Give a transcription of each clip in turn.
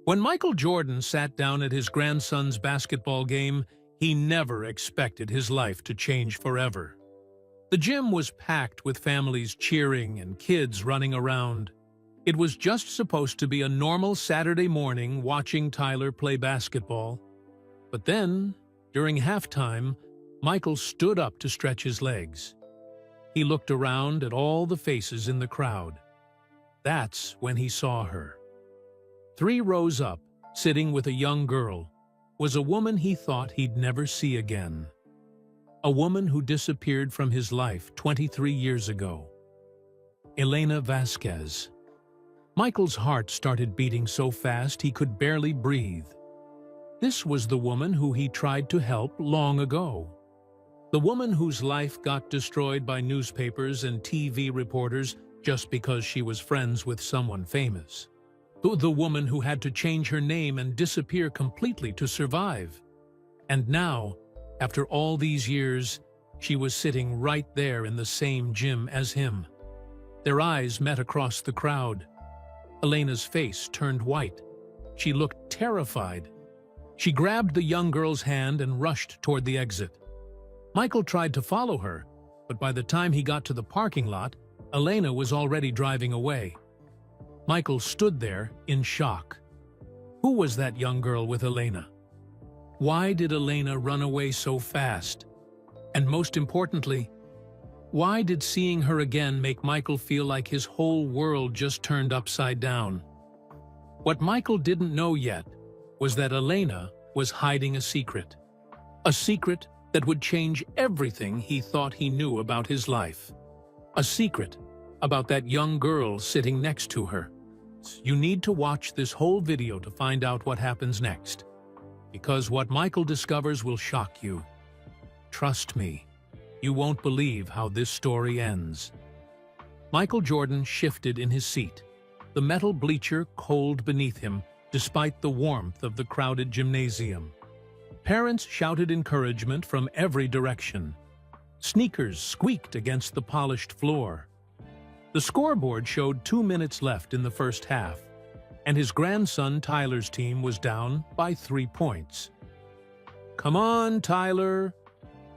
When Michael Jordan sat down at his grandson's basketball game, he never expected his life to change forever. The gym was packed with families cheering and kids running around. It was just supposed to be a normal Saturday morning watching Tyler play basketball. But then, during halftime, Michael stood up to stretch his legs. He looked around at all the faces in the crowd. That's when he saw her. 3 rows up, sitting with a young girl, was a woman he thought he'd never see again. A woman who disappeared from his life 23 years ago. Elena Vasquez. Michael's heart started beating so fast he could barely breathe. This was the woman who he tried to help long ago. The woman whose life got destroyed by newspapers and TV reporters just because she was friends with someone famous. The woman who had to change her name and disappear completely to survive. And now, after all these years, she was sitting right there in the same gym as him. Their eyes met across the crowd. Elena's face turned white. She looked terrified. She grabbed the young girl's hand and rushed toward the exit. Michael tried to follow her, but by the time he got to the parking lot, Elena was already driving away. Michael stood there in shock. Who was that young girl with Elena? Why did Elena run away so fast? And most importantly, why did seeing her again make Michael feel like his whole world just turned upside down? What Michael didn't know yet was that Elena was hiding a secret. A secret that would change everything he thought he knew about his life. A secret about that young girl sitting next to her. You need to watch this whole video to find out what happens next. Because what Michael discovers will shock you. Trust me, you won't believe how this story ends. Michael Jordan shifted in his seat, the metal bleacher cold beneath him, despite the warmth of the crowded gymnasium. Parents shouted encouragement from every direction. Sneakers squeaked against the polished floor. The scoreboard showed 2 minutes left in the first half, and his grandson Tyler's team was down by 3 points. "Come on, Tyler!"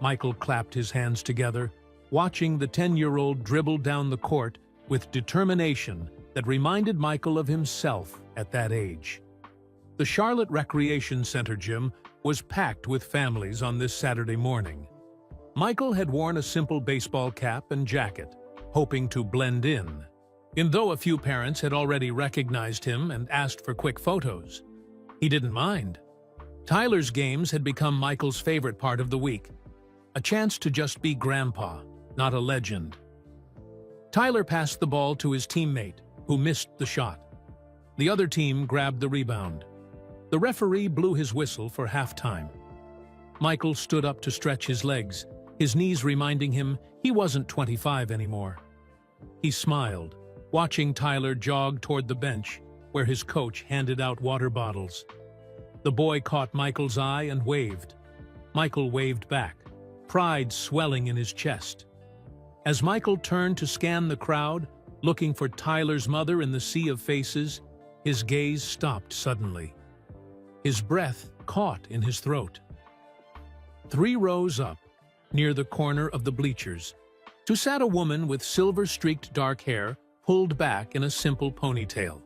Michael clapped his hands together, watching the 10-year-old dribble down the court with determination that reminded Michael of himself at that age. The Charlotte Recreation Center gym was packed with families on this Saturday morning. Michael had worn a simple baseball cap and jacket, hoping to blend in. And though a few parents had already recognized him and asked for quick photos, he didn't mind. Tyler's games had become Michael's favorite part of the week, a chance to just be grandpa, not a legend. Tyler passed the ball to his teammate, who missed the shot. The other team grabbed the rebound. The referee blew his whistle for halftime. Michael stood up to stretch his legs, his knees reminding him he wasn't 25 anymore. He smiled, watching Tyler jog toward the bench, where his coach handed out water bottles. The boy caught Michael's eye and waved. Michael waved back, pride swelling in his chest. As Michael turned to scan the crowd, looking for Tyler's mother in the sea of faces, his gaze stopped suddenly. His breath caught in his throat. 3 rows up, near the corner of the bleachers, sat a woman with silver-streaked dark hair pulled back in a simple ponytail.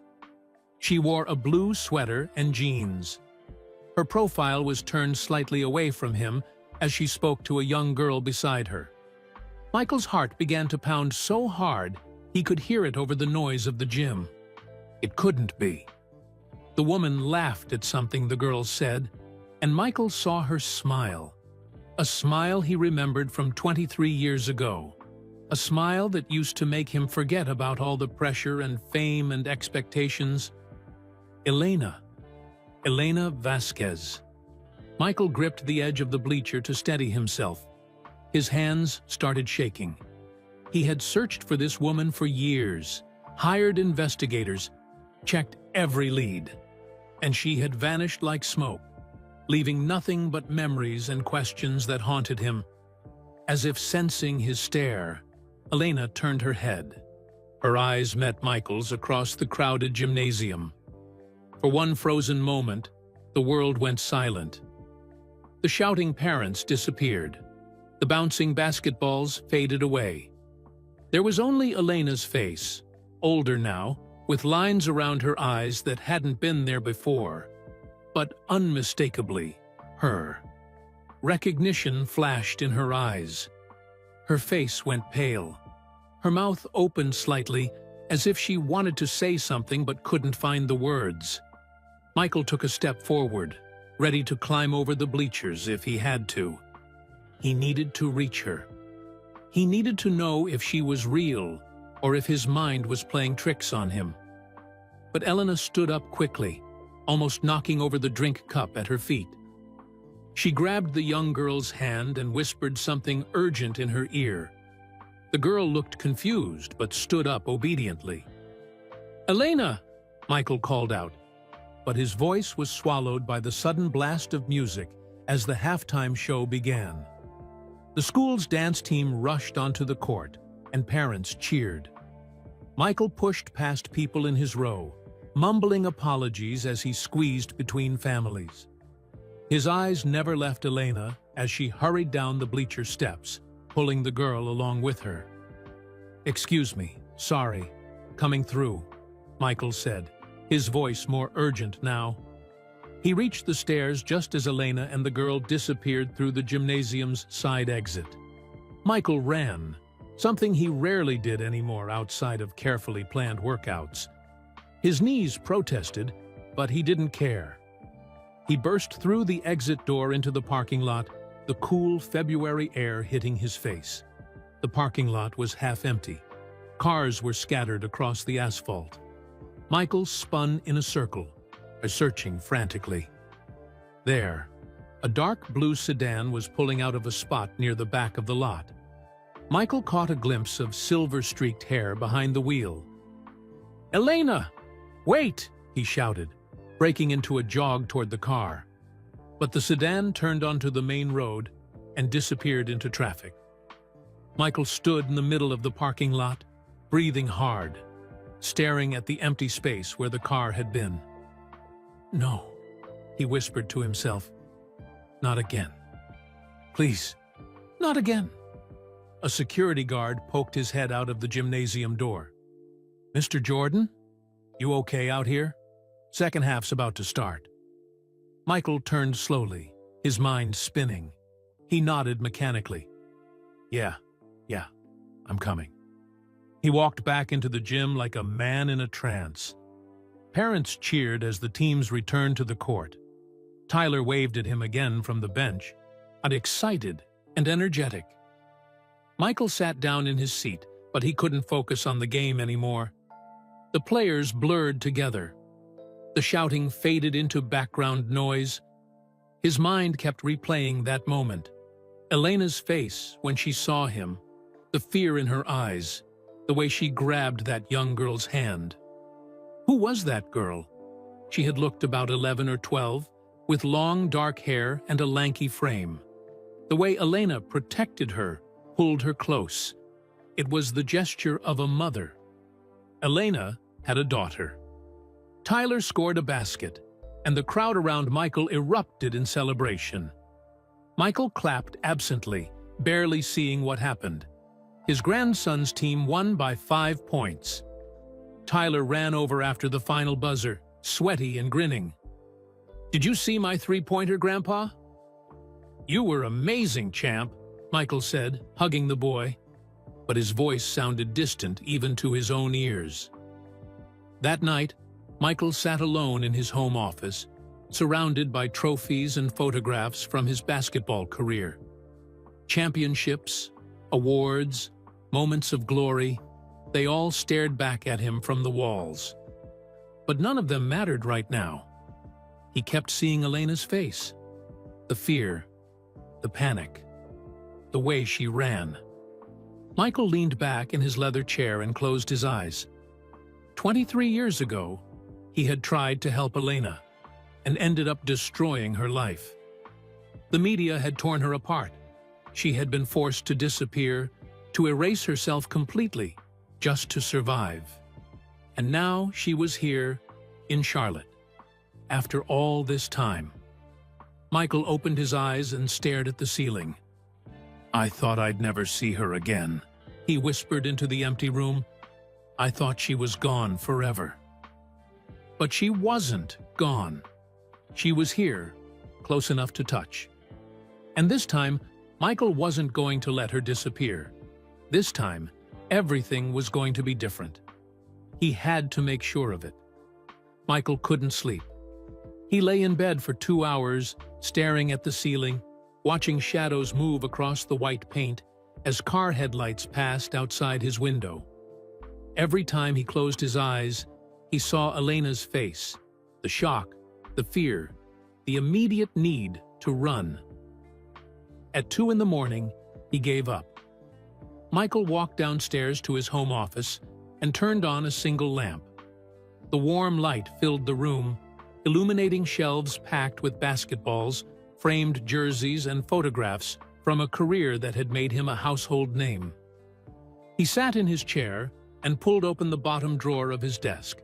She wore a blue sweater and jeans. Her profile was turned slightly away from him as she spoke to a young girl beside her. Michael's heart began to pound so hard he could hear it over the noise of the gym. It couldn't be. The woman laughed at something the girl said, and Michael saw her smile. A smile he remembered from 23 years ago. A smile that used to make him forget about all the pressure and fame and expectations. Elena Vasquez. Michael gripped the edge of the bleacher to steady himself. His hands started shaking. He had searched for this woman for years, hired investigators, checked every lead, and she had vanished like smoke, leaving nothing but memories and questions that haunted him. As if sensing his stare, Elena turned her head. Her eyes met Michael's across the crowded gymnasium. For one frozen moment, the world went silent. The shouting parents disappeared. The bouncing basketballs faded away. There was only Elena's face, older now, with lines around her eyes that hadn't been there before, but unmistakably her. Recognition flashed in her eyes. Her face went pale. Her mouth opened slightly, as if she wanted to say something but couldn't find the words. Michael took a step forward, ready to climb over the bleachers if he had to. He needed to reach her. He needed to know if she was real or if his mind was playing tricks on him. But Elena stood up quickly, almost knocking over the drink cup at her feet. She grabbed the young girl's hand and whispered something urgent in her ear. The girl looked confused but stood up obediently. "Elena!" Michael called out, but his voice was swallowed by the sudden blast of music as the halftime show began. The school's dance team rushed onto the court, and parents cheered. Michael pushed past people in his row, mumbling apologies as he squeezed between families. His eyes never left Elena as she hurried down the bleacher steps, pulling the girl along with her. "Excuse me, sorry, coming through," Michael said, his voice more urgent now. He reached the stairs just as Elena and the girl disappeared through the gymnasium's side exit. Michael ran, something he rarely did anymore outside of carefully planned workouts. His knees protested, but he didn't care. He burst through the exit door into the parking lot, the cool February air hitting his face. The parking lot was half empty. Cars were scattered across the asphalt. Michael spun in a circle, searching frantically. There, a dark blue sedan was pulling out of a spot near the back of the lot. Michael caught a glimpse of silver-streaked hair behind the wheel. "Elena! Wait!" he shouted, breaking into a jog toward the car. But the sedan turned onto the main road and disappeared into traffic. Michael stood in the middle of the parking lot, breathing hard, staring at the empty space where the car had been. "No," he whispered to himself. "Not again. Please, not again." A security guard poked his head out of the gymnasium door. "Mr. Jordan? You okay out here? Second half's about to start." Michael turned slowly, his mind spinning. He nodded mechanically. Yeah, I'm coming." He walked back into the gym like a man in a trance. Parents cheered as the teams returned to the court. Tyler waved at him again from the bench, excited and energetic. Michael sat down in his seat, but he couldn't focus on the game anymore. The players blurred together. The shouting faded into background noise. His mind kept replaying that moment. Elena's face when she saw him, the fear in her eyes, the way she grabbed that young girl's hand. Who was that girl? She had looked about 11 or 12, with long dark hair and a lanky frame. The way Elena protected her, pulled her close. It was the gesture of a mother. Elena had a daughter. Tyler scored a basket, and the crowd around Michael erupted in celebration. Michael clapped absently, barely seeing what happened. His grandson's team won by 5 points. Tyler ran over after the final buzzer, sweaty and grinning. "Did you see my three-pointer, Grandpa?" "You were amazing, champ," Michael said, hugging the boy. But his voice sounded distant even to his own ears. That night, Michael sat alone in his home office, surrounded by trophies and photographs from his basketball career. Championships, awards, moments of glory, they all stared back at him from the walls. But none of them mattered right now. He kept seeing Elena's face, the fear, the panic, the way she ran. Michael leaned back in his leather chair and closed his eyes. 23 years ago, he had tried to help Elena and ended up destroying her life. The media had torn her apart. She had been forced to disappear, to erase herself completely, just to survive. And now she was here in Charlotte, After all this time. Michael opened his eyes and stared at the ceiling. "I thought I'd never see her again," he whispered into the empty room. "I thought she was gone forever." But she wasn't gone. She was here, close enough to touch. And this time, Michael wasn't going to let her disappear. This time, everything was going to be different. He had to make sure of it. Michael couldn't sleep. He lay in bed for 2 hours, staring at the ceiling, watching shadows move across the white paint as car headlights passed outside his window. Every time he closed his eyes, he saw Elena's face, the shock, the fear, the immediate need to run. At 2 in the morning, he gave up. Michael walked downstairs to his home office and turned on a single lamp. The warm light filled the room, illuminating shelves packed with basketballs, framed jerseys, and photographs from a career that had made him a household name. He sat in his chair and pulled open the bottom drawer of his desk.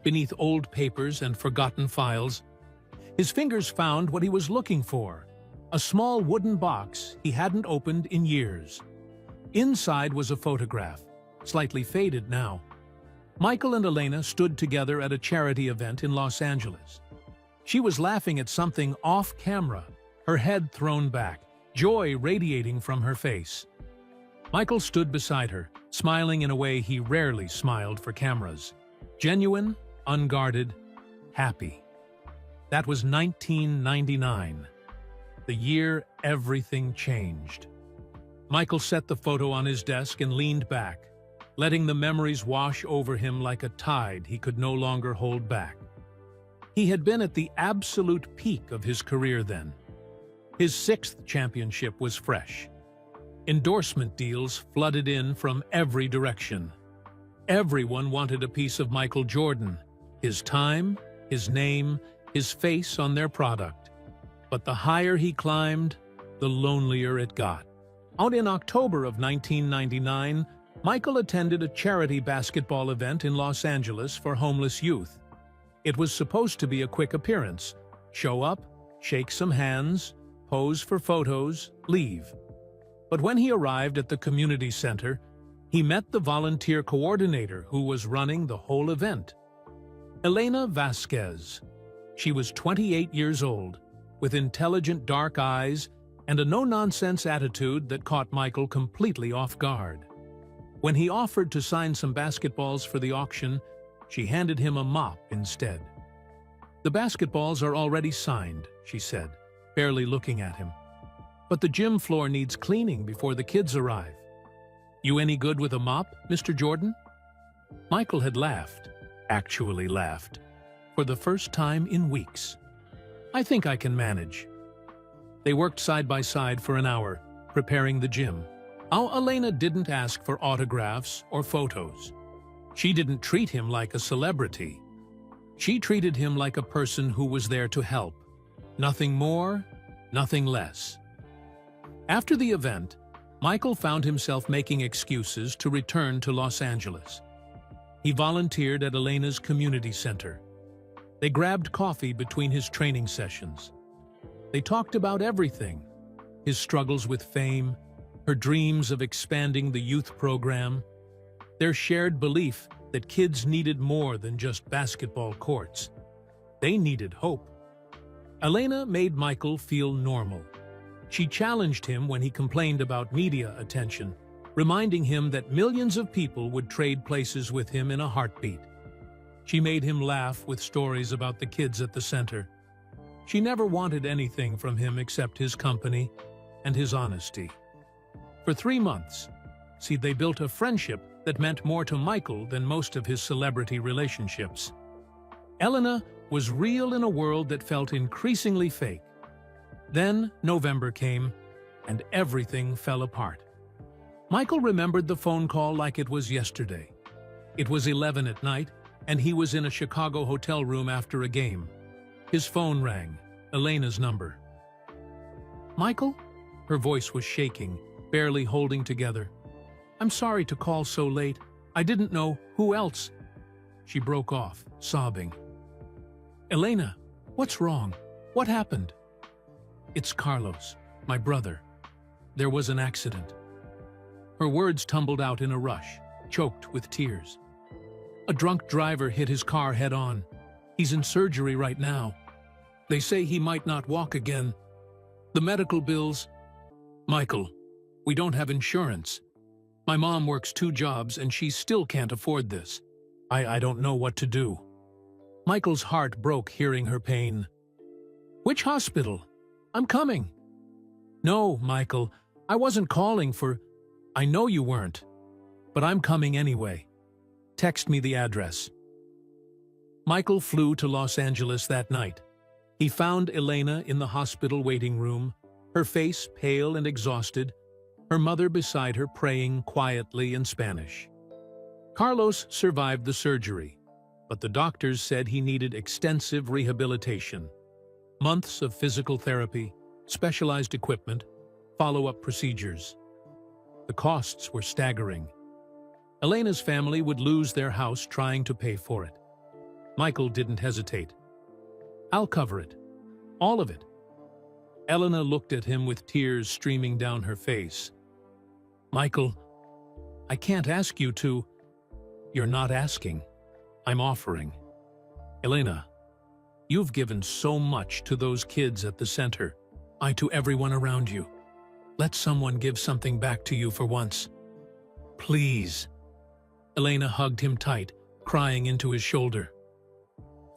Beneath old papers and forgotten files, his fingers found what he was looking for, a small wooden box he hadn't opened in years. Inside was a photograph, slightly faded now. Michael and Elena stood together at a charity event in Los Angeles. She was laughing at something off camera, her head thrown back, joy radiating from her face. Michael stood beside her, smiling in a way he rarely smiled for cameras. Genuine, unguarded, happy. That was 1999, the year everything changed. Michael set the photo on his desk and leaned back, letting the memories wash over him like a tide he could no longer hold back. He had been at the absolute peak of his career then. His 6th championship was fresh. Endorsement deals flooded in from every direction. Everyone wanted a piece of Michael Jordan, his time, his name, his face on their product. But the higher he climbed, the lonelier it got. Out in October of 1999, Michael attended a charity basketball event in Los Angeles for homeless youth. It was supposed to be a quick appearance. Show up, shake some hands, pose for photos, leave. But when he arrived at the community center, he met the volunteer coordinator who was running the whole event. Elena Vasquez. She was 28 years old, with intelligent dark eyes and a no-nonsense attitude that caught Michael completely off guard. When he offered to sign some basketballs for the auction, she handed him a mop instead. "The basketballs are already signed," she said, barely looking at him. "But the gym floor needs cleaning before the kids arrive. You any good with a mop, Mr. Jordan?" Michael had laughed, actually laughed, for the first time in weeks. "I think I can manage." They worked side by side for an hour, preparing the gym. Now Elena didn't ask for autographs or photos. She didn't treat him like a celebrity. She treated him like a person who was there to help. Nothing more, nothing less. After the event, Michael found himself making excuses to return to Los Angeles. He volunteered at Elena's community center. They grabbed coffee between his training sessions. They talked about everything: his struggles with fame, her dreams of expanding the youth program, their shared belief that kids needed more than just basketball courts. They needed hope. Elena made Michael feel normal. She challenged him when he complained about media attention, reminding him that millions of people would trade places with him in a heartbeat. She made him laugh with stories about the kids at the center. She never wanted anything from him except his company and his honesty. For 3 months, they built a friendship that meant more to Michael than most of his celebrity relationships. Elena was real in a world that felt increasingly fake. Then November came, and everything fell apart. Michael remembered the phone call like it was yesterday. It was 11 at night, and he was in a Chicago hotel room after a game. His phone rang, Elena's number. "Michael?" Her voice was shaking, barely holding together. "I'm sorry to call so late. I didn't know who else." She broke off, sobbing. "Elena, What's wrong? What happened? It's Carlos, my brother. There was an accident. Her words tumbled out in a rush, choked with tears. A drunk driver hit his car head-on. He's in surgery right now. They say he might not walk again. The medical bills... Michael, we don't have insurance. My mom works 2 jobs and she still can't afford this. I don't know what to do. Michael's heart broke hearing her pain. Which hospital? I'm coming. No, Michael, I wasn't calling for... I know you weren't. But I'm coming anyway. Text me the address. Michael flew to Los Angeles that night. He found Elena in the hospital waiting room, her face pale and exhausted, her mother beside her praying quietly in Spanish. Carlos survived the surgery, but the doctors said he needed extensive rehabilitation. Months of physical therapy, specialized equipment, follow-up procedures. The costs were staggering. Elena's family would lose their house trying to pay for it. Michael didn't hesitate. I'll cover it. All of it. Elena looked at him with tears streaming down her face. Michael, I can't ask you to... You're not asking. I'm offering. Elena, you've given so much to those kids at the center. To everyone around you. Let someone give something back to you for once. Please. Elena hugged him tight, crying into his shoulder.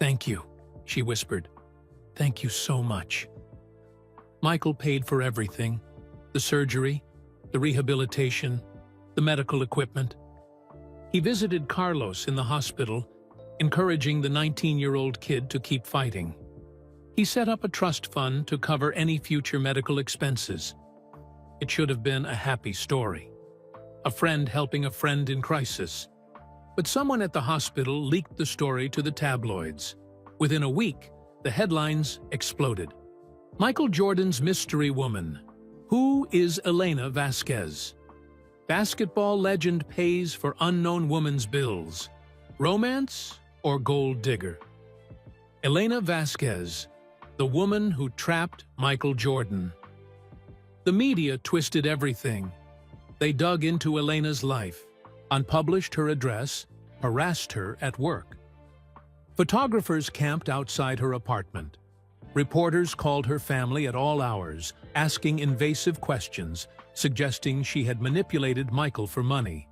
Thank you, she whispered. Thank you so much. Michael paid for everything. The surgery, the rehabilitation, the medical equipment. He visited Carlos in the hospital, encouraging the 19-year-old kid to keep fighting. He set up a trust fund to cover any future medical expenses. It should have been a happy story. A friend helping a friend in crisis. But someone at the hospital leaked the story to the tabloids. Within a week, the headlines exploded. Michael Jordan's mystery woman. Who is Elena Vasquez? Basketball legend pays for unknown woman's bills. Romance or gold digger? Elena Vasquez, the woman who trapped Michael Jordan. The media twisted everything. They dug into Elena's life, unpublished her address, harassed her at work. Photographers camped outside her apartment. Reporters called her family at all hours, asking invasive questions, suggesting she had manipulated Michael for money.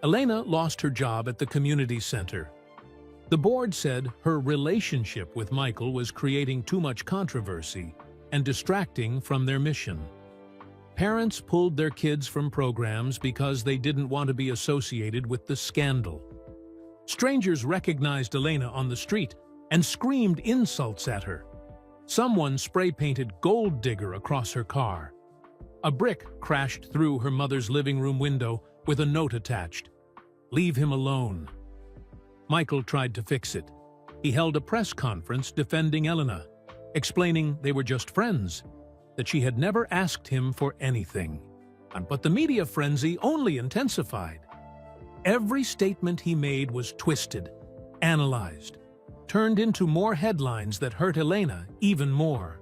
Elena lost her job at the community center. The board said her relationship with Michael was creating too much controversy and distracting from their mission. Parents pulled their kids from programs because they didn't want to be associated with the scandal. Strangers recognized Elena on the street and screamed insults at her. Someone spray-painted "gold digger" across her car. A brick crashed through her mother's living room window with a note attached. Leave him alone. Michael tried to fix it. He held a press conference defending Elena, explaining they were just friends, that she had never asked him for anything. But the media frenzy only intensified. Every statement he made was twisted, analyzed, turned into more headlines that hurt Elena even more.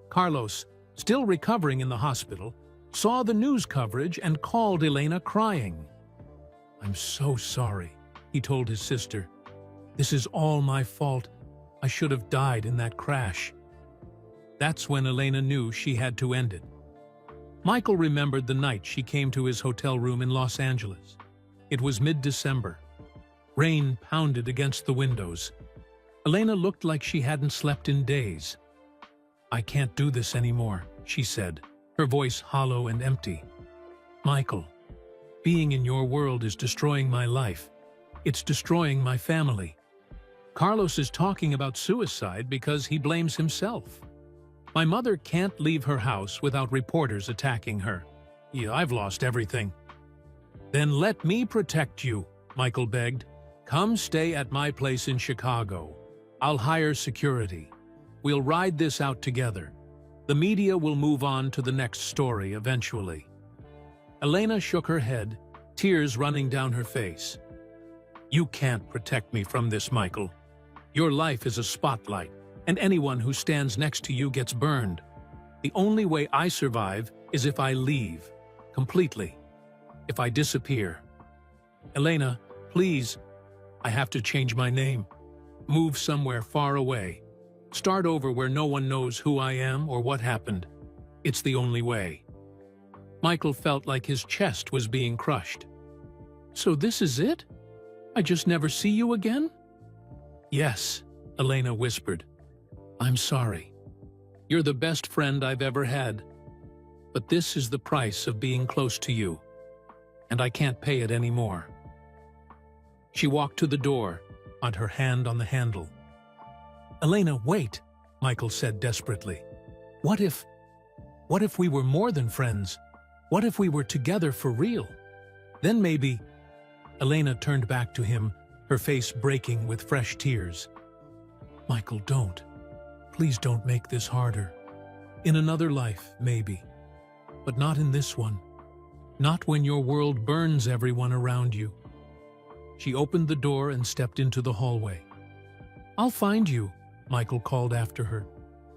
Carlos, still recovering in the hospital, saw the news coverage and called Elena crying. "I'm so sorry," he told his sister. "This is all my fault. I should have died in that crash." That's when Elena knew she had to end it. Michael remembered the night she came to his hotel room in Los Angeles. It was mid-December. Rain pounded against the windows. Elena looked like she hadn't slept in days. "I can't do this anymore," she said, her voice hollow and empty. "Michael, being in your world is destroying my life. It's destroying my family. Carlos is talking about suicide because he blames himself. My mother can't leave her house without reporters attacking her. Yeah, I've lost everything." "Then let me protect you," Michael begged. "Come stay at my place in Chicago. I'll hire security. We'll ride this out together. The media will move on to the next story eventually." Elena shook her head, tears running down her face. "You can't protect me from this, Michael. Your life is a spotlight. and anyone who stands next to you gets burned. The only way I survive is if I leave, completely, if I disappear. Elena, please, I have to change my name, move somewhere far away, start over where no one knows who I am or what happened. It's the only way. Michael felt like his chest was being crushed. So this is it? I just never see you again? Yes, Elena whispered. I'm sorry. You're the best friend I've ever had. But this is the price of being close to you, and I can't pay it anymore. She walked to the door, on her hand on the handle. Elena, wait, Michael said desperately. What if we were more than friends? What if we were together for real? Then maybe... Elena turned back to him, her face breaking with fresh tears. Michael, don't. Please don't make this harder. In another life, maybe. But not in this one. Not when your world burns everyone around you. She opened the door and stepped into the hallway. I'll find you, Michael called after her.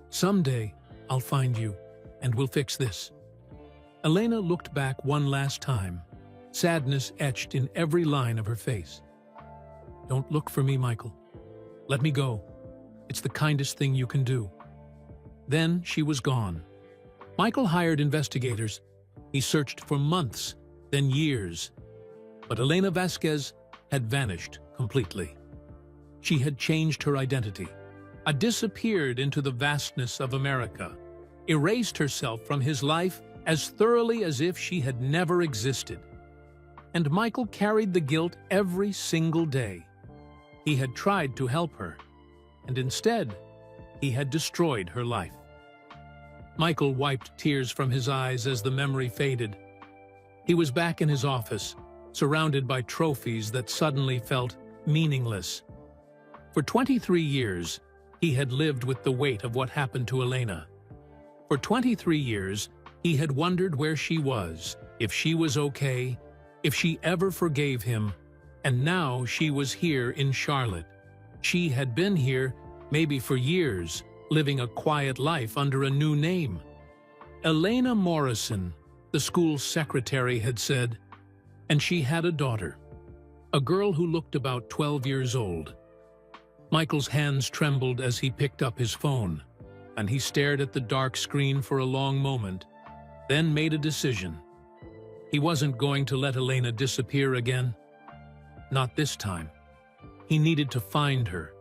Someday, I'll find you, and we'll fix this. Elena looked back one last time, sadness etched in every line of her face. Don't look for me, Michael. Let me go. It's the kindest thing you can do. Then she was gone. Michael hired investigators. He searched for months, then years. But Elena Vasquez had vanished completely. She had changed her identity, disappeared into the vastness of America, erased herself from his life as thoroughly as if she had never existed. And Michael carried the guilt every single day. He had tried to help her, and instead, he had destroyed her life. Michael wiped tears from his eyes as the memory faded. He was back in his office, surrounded by trophies that suddenly felt meaningless. For 23 years, he had lived with the weight of what happened to Elena. For 23 years, he had wondered where she was, if she was okay, if she ever forgave him, and now she was here in Charlotte. She had been here, maybe for years, living a quiet life under a new name. Elena Morrison, the school secretary had said, and she had a daughter, a girl who looked about 12 years old. Michael's hands trembled as he picked up his phone, and he stared at the dark screen for a long moment, then made a decision. He wasn't going to let Elena disappear again. Not this time. He needed to find her,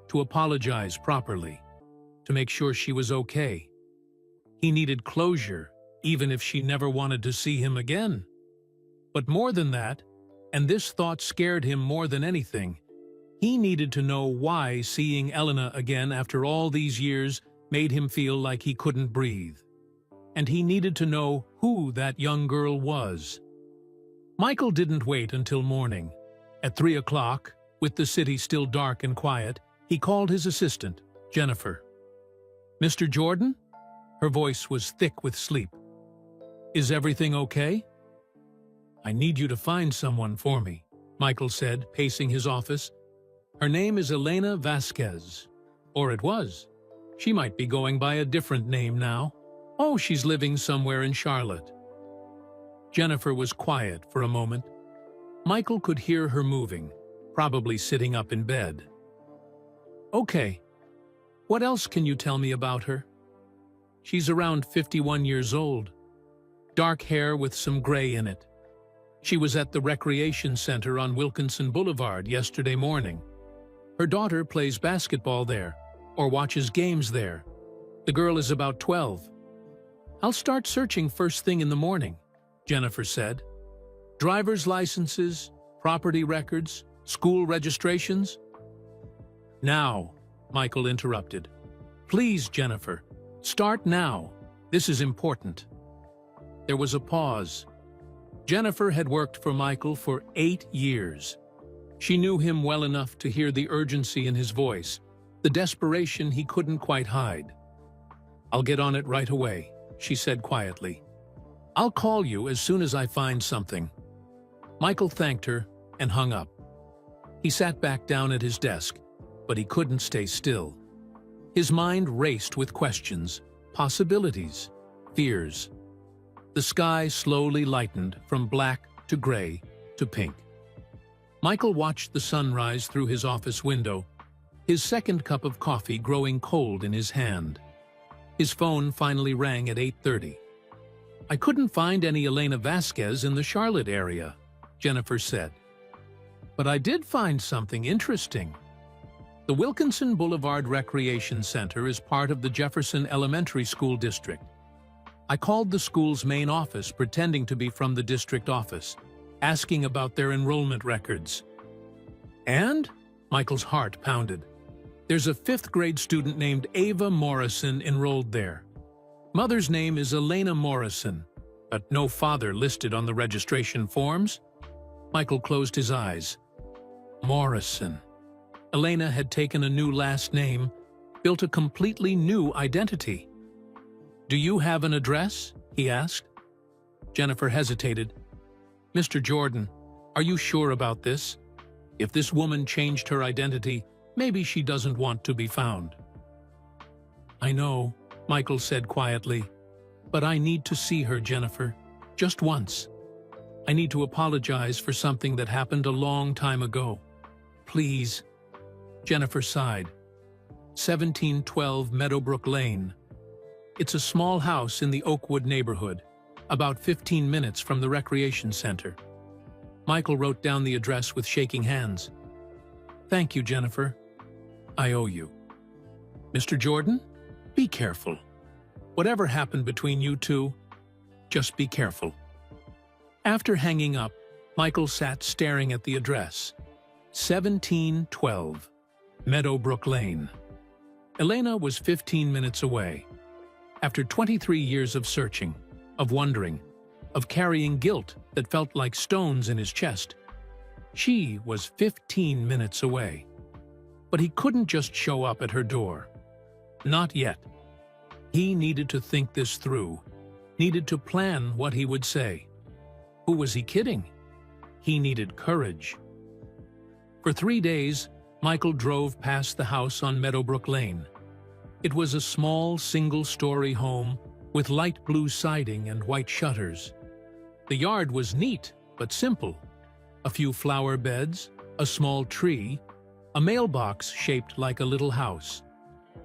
to apologize properly, to make sure she was okay. He needed closure, even if she never wanted to see him again. But more than that, and this thought scared him more than anything, he needed to know why seeing Elena again after all these years made him feel like he couldn't breathe. And he needed to know who that young girl was. Michael didn't wait until morning. At 3 o'clock, with the city still dark and quiet, he called his assistant, Jennifer. Mr. Jordan? Her voice was thick with sleep. Is everything okay? I need you to find someone for me, Michael said, pacing his office. Her name is Elena Vasquez. Or it was. She might be going by a different name now. Oh, she's living somewhere in Charlotte. Jennifer was quiet for a moment. Michael could hear her moving, probably sitting up in bed. Okay. What else can you tell me about her? She's around 51 years old. Dark hair with some gray in it. She was at the recreation center on Wilkinson Boulevard yesterday morning. Her daughter plays basketball there, or watches games there. The girl is about 12. I'll start searching first thing in the morning, Jennifer said. Driver's licenses, property records, school registrations? Now, Michael interrupted. Please, Jennifer, start now. This is important. There was a pause. Jennifer had worked for Michael for 8 years. She knew him well enough to hear the urgency in his voice, the desperation he couldn't quite hide. I'll get on it right away, she said quietly. I'll call you as soon as I find something. Michael thanked her and hung up. He sat back down at his desk, but he couldn't stay still. His mind raced with questions, possibilities, fears. The sky slowly lightened from black to gray to pink. Michael watched the sun rise through his office window, his second cup of coffee growing cold in his hand. His phone finally rang at 8:30. "I couldn't find any Elena Vasquez in the Charlotte area," Jennifer said. "But I did find something interesting. The Wilkinson Boulevard Recreation Center is part of the Jefferson Elementary School District. I called the school's main office pretending to be from the district office, asking about their enrollment records." "And?" Michael's heart pounded. "There's a 5th grade student named Ava Morrison enrolled there. Mother's name is Elena Morrison, but no father listed on the registration forms." Michael closed his eyes. Morrison. Elena had taken a new last name, built a completely new identity. "Do you have an address?" he asked. Jennifer hesitated. "Mr. Jordan, are you sure about this? If this woman changed her identity, maybe she doesn't want to be found." "I know," Michael said quietly, "but I need to see her, Jennifer, just once. I need to apologize for something that happened a long time ago. Please." Jennifer sighed. 1712 Meadowbrook Lane. It's a small house in the Oakwood neighborhood, about 15 minutes from the recreation center. Michael wrote down the address with shaking hands. "Thank you, Jennifer. I owe you. Mr. Jordan, be careful. Whatever happened between you two, just be careful." After hanging up, Michael sat staring at the address. 1712 Meadowbrook Lane. Elena was 15 minutes away. After 23 years of searching, of wondering, of carrying guilt that felt like stones in his chest, she was 15 minutes away. But he couldn't just show up at her door. Not yet. He needed to think this through, needed to plan what he would say. Who was he kidding? He needed courage. For 3 days, Michael drove past the house on Meadowbrook Lane. It was a small, single-story home with light blue siding and white shutters. The yard was neat but simple. A few flower beds, a small tree, a mailbox shaped like a little house.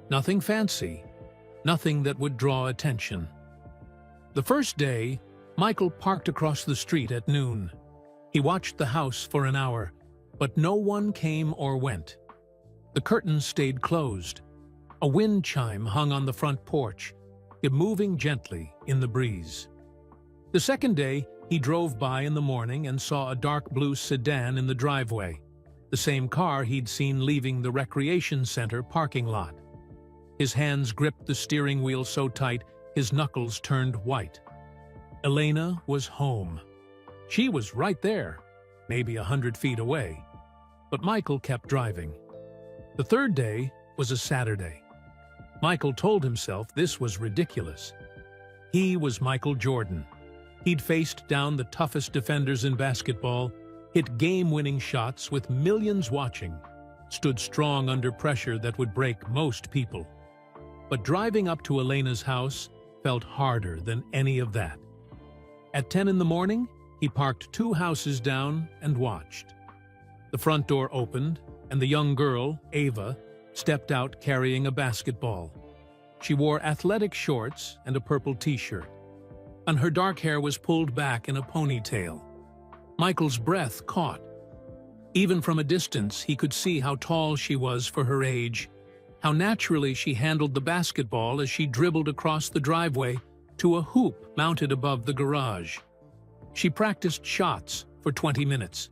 Nothing fancy, nothing that would draw attention. The first day, Michael parked across the street at noon. He watched the house for an hour, but no one came or went. The curtains stayed closed. A wind chime hung on the front porch, it moving gently in the breeze. The second day, he drove by in the morning and saw a dark blue sedan in the driveway, the same car he'd seen leaving the recreation center parking lot. His hands gripped the steering wheel so tight, his knuckles turned white. Elena was home. She was right there, maybe 100 feet away. But Michael kept driving. The third day was a Saturday. Michael told himself this was ridiculous. He was Michael Jordan. He'd faced down the toughest defenders in basketball, hit game-winning shots with millions watching, stood strong under pressure that would break most people. But driving up to Elena's house felt harder than any of that. At 10 in the morning, he parked 2 houses down and watched. The front door opened, and the young girl, Ava, stepped out carrying a basketball. She wore athletic shorts and a purple t-shirt, and her dark hair was pulled back in a ponytail. Michael's breath caught. Even from a distance, he could see how tall she was for her age, how naturally she handled the basketball as she dribbled across the driveway to a hoop mounted above the garage. She practiced shots for 20 minutes.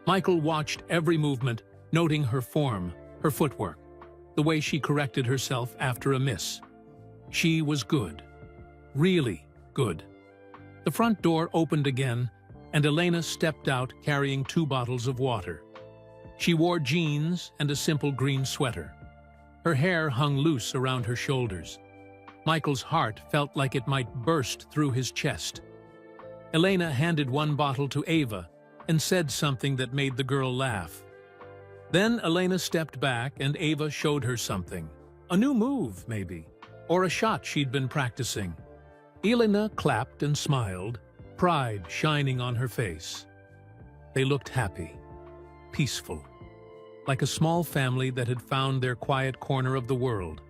Michael watched every movement, noting her form, her footwork, the way she corrected herself after a miss. She was good. Really good. The front door opened again, and Elena stepped out carrying 2 bottles of water. She wore jeans and a simple green sweater. Her hair hung loose around her shoulders. Michael's heart felt like it might burst through his chest. Elena handed 1 bottle to Ava and said something that made the girl laugh. Then Elena stepped back and Ava showed her something, A new move, maybe, or a shot she'd been practicing. Elena clapped and smiled, pride shining on her face. They looked happy, peaceful, like a small family that had found their quiet corner of the world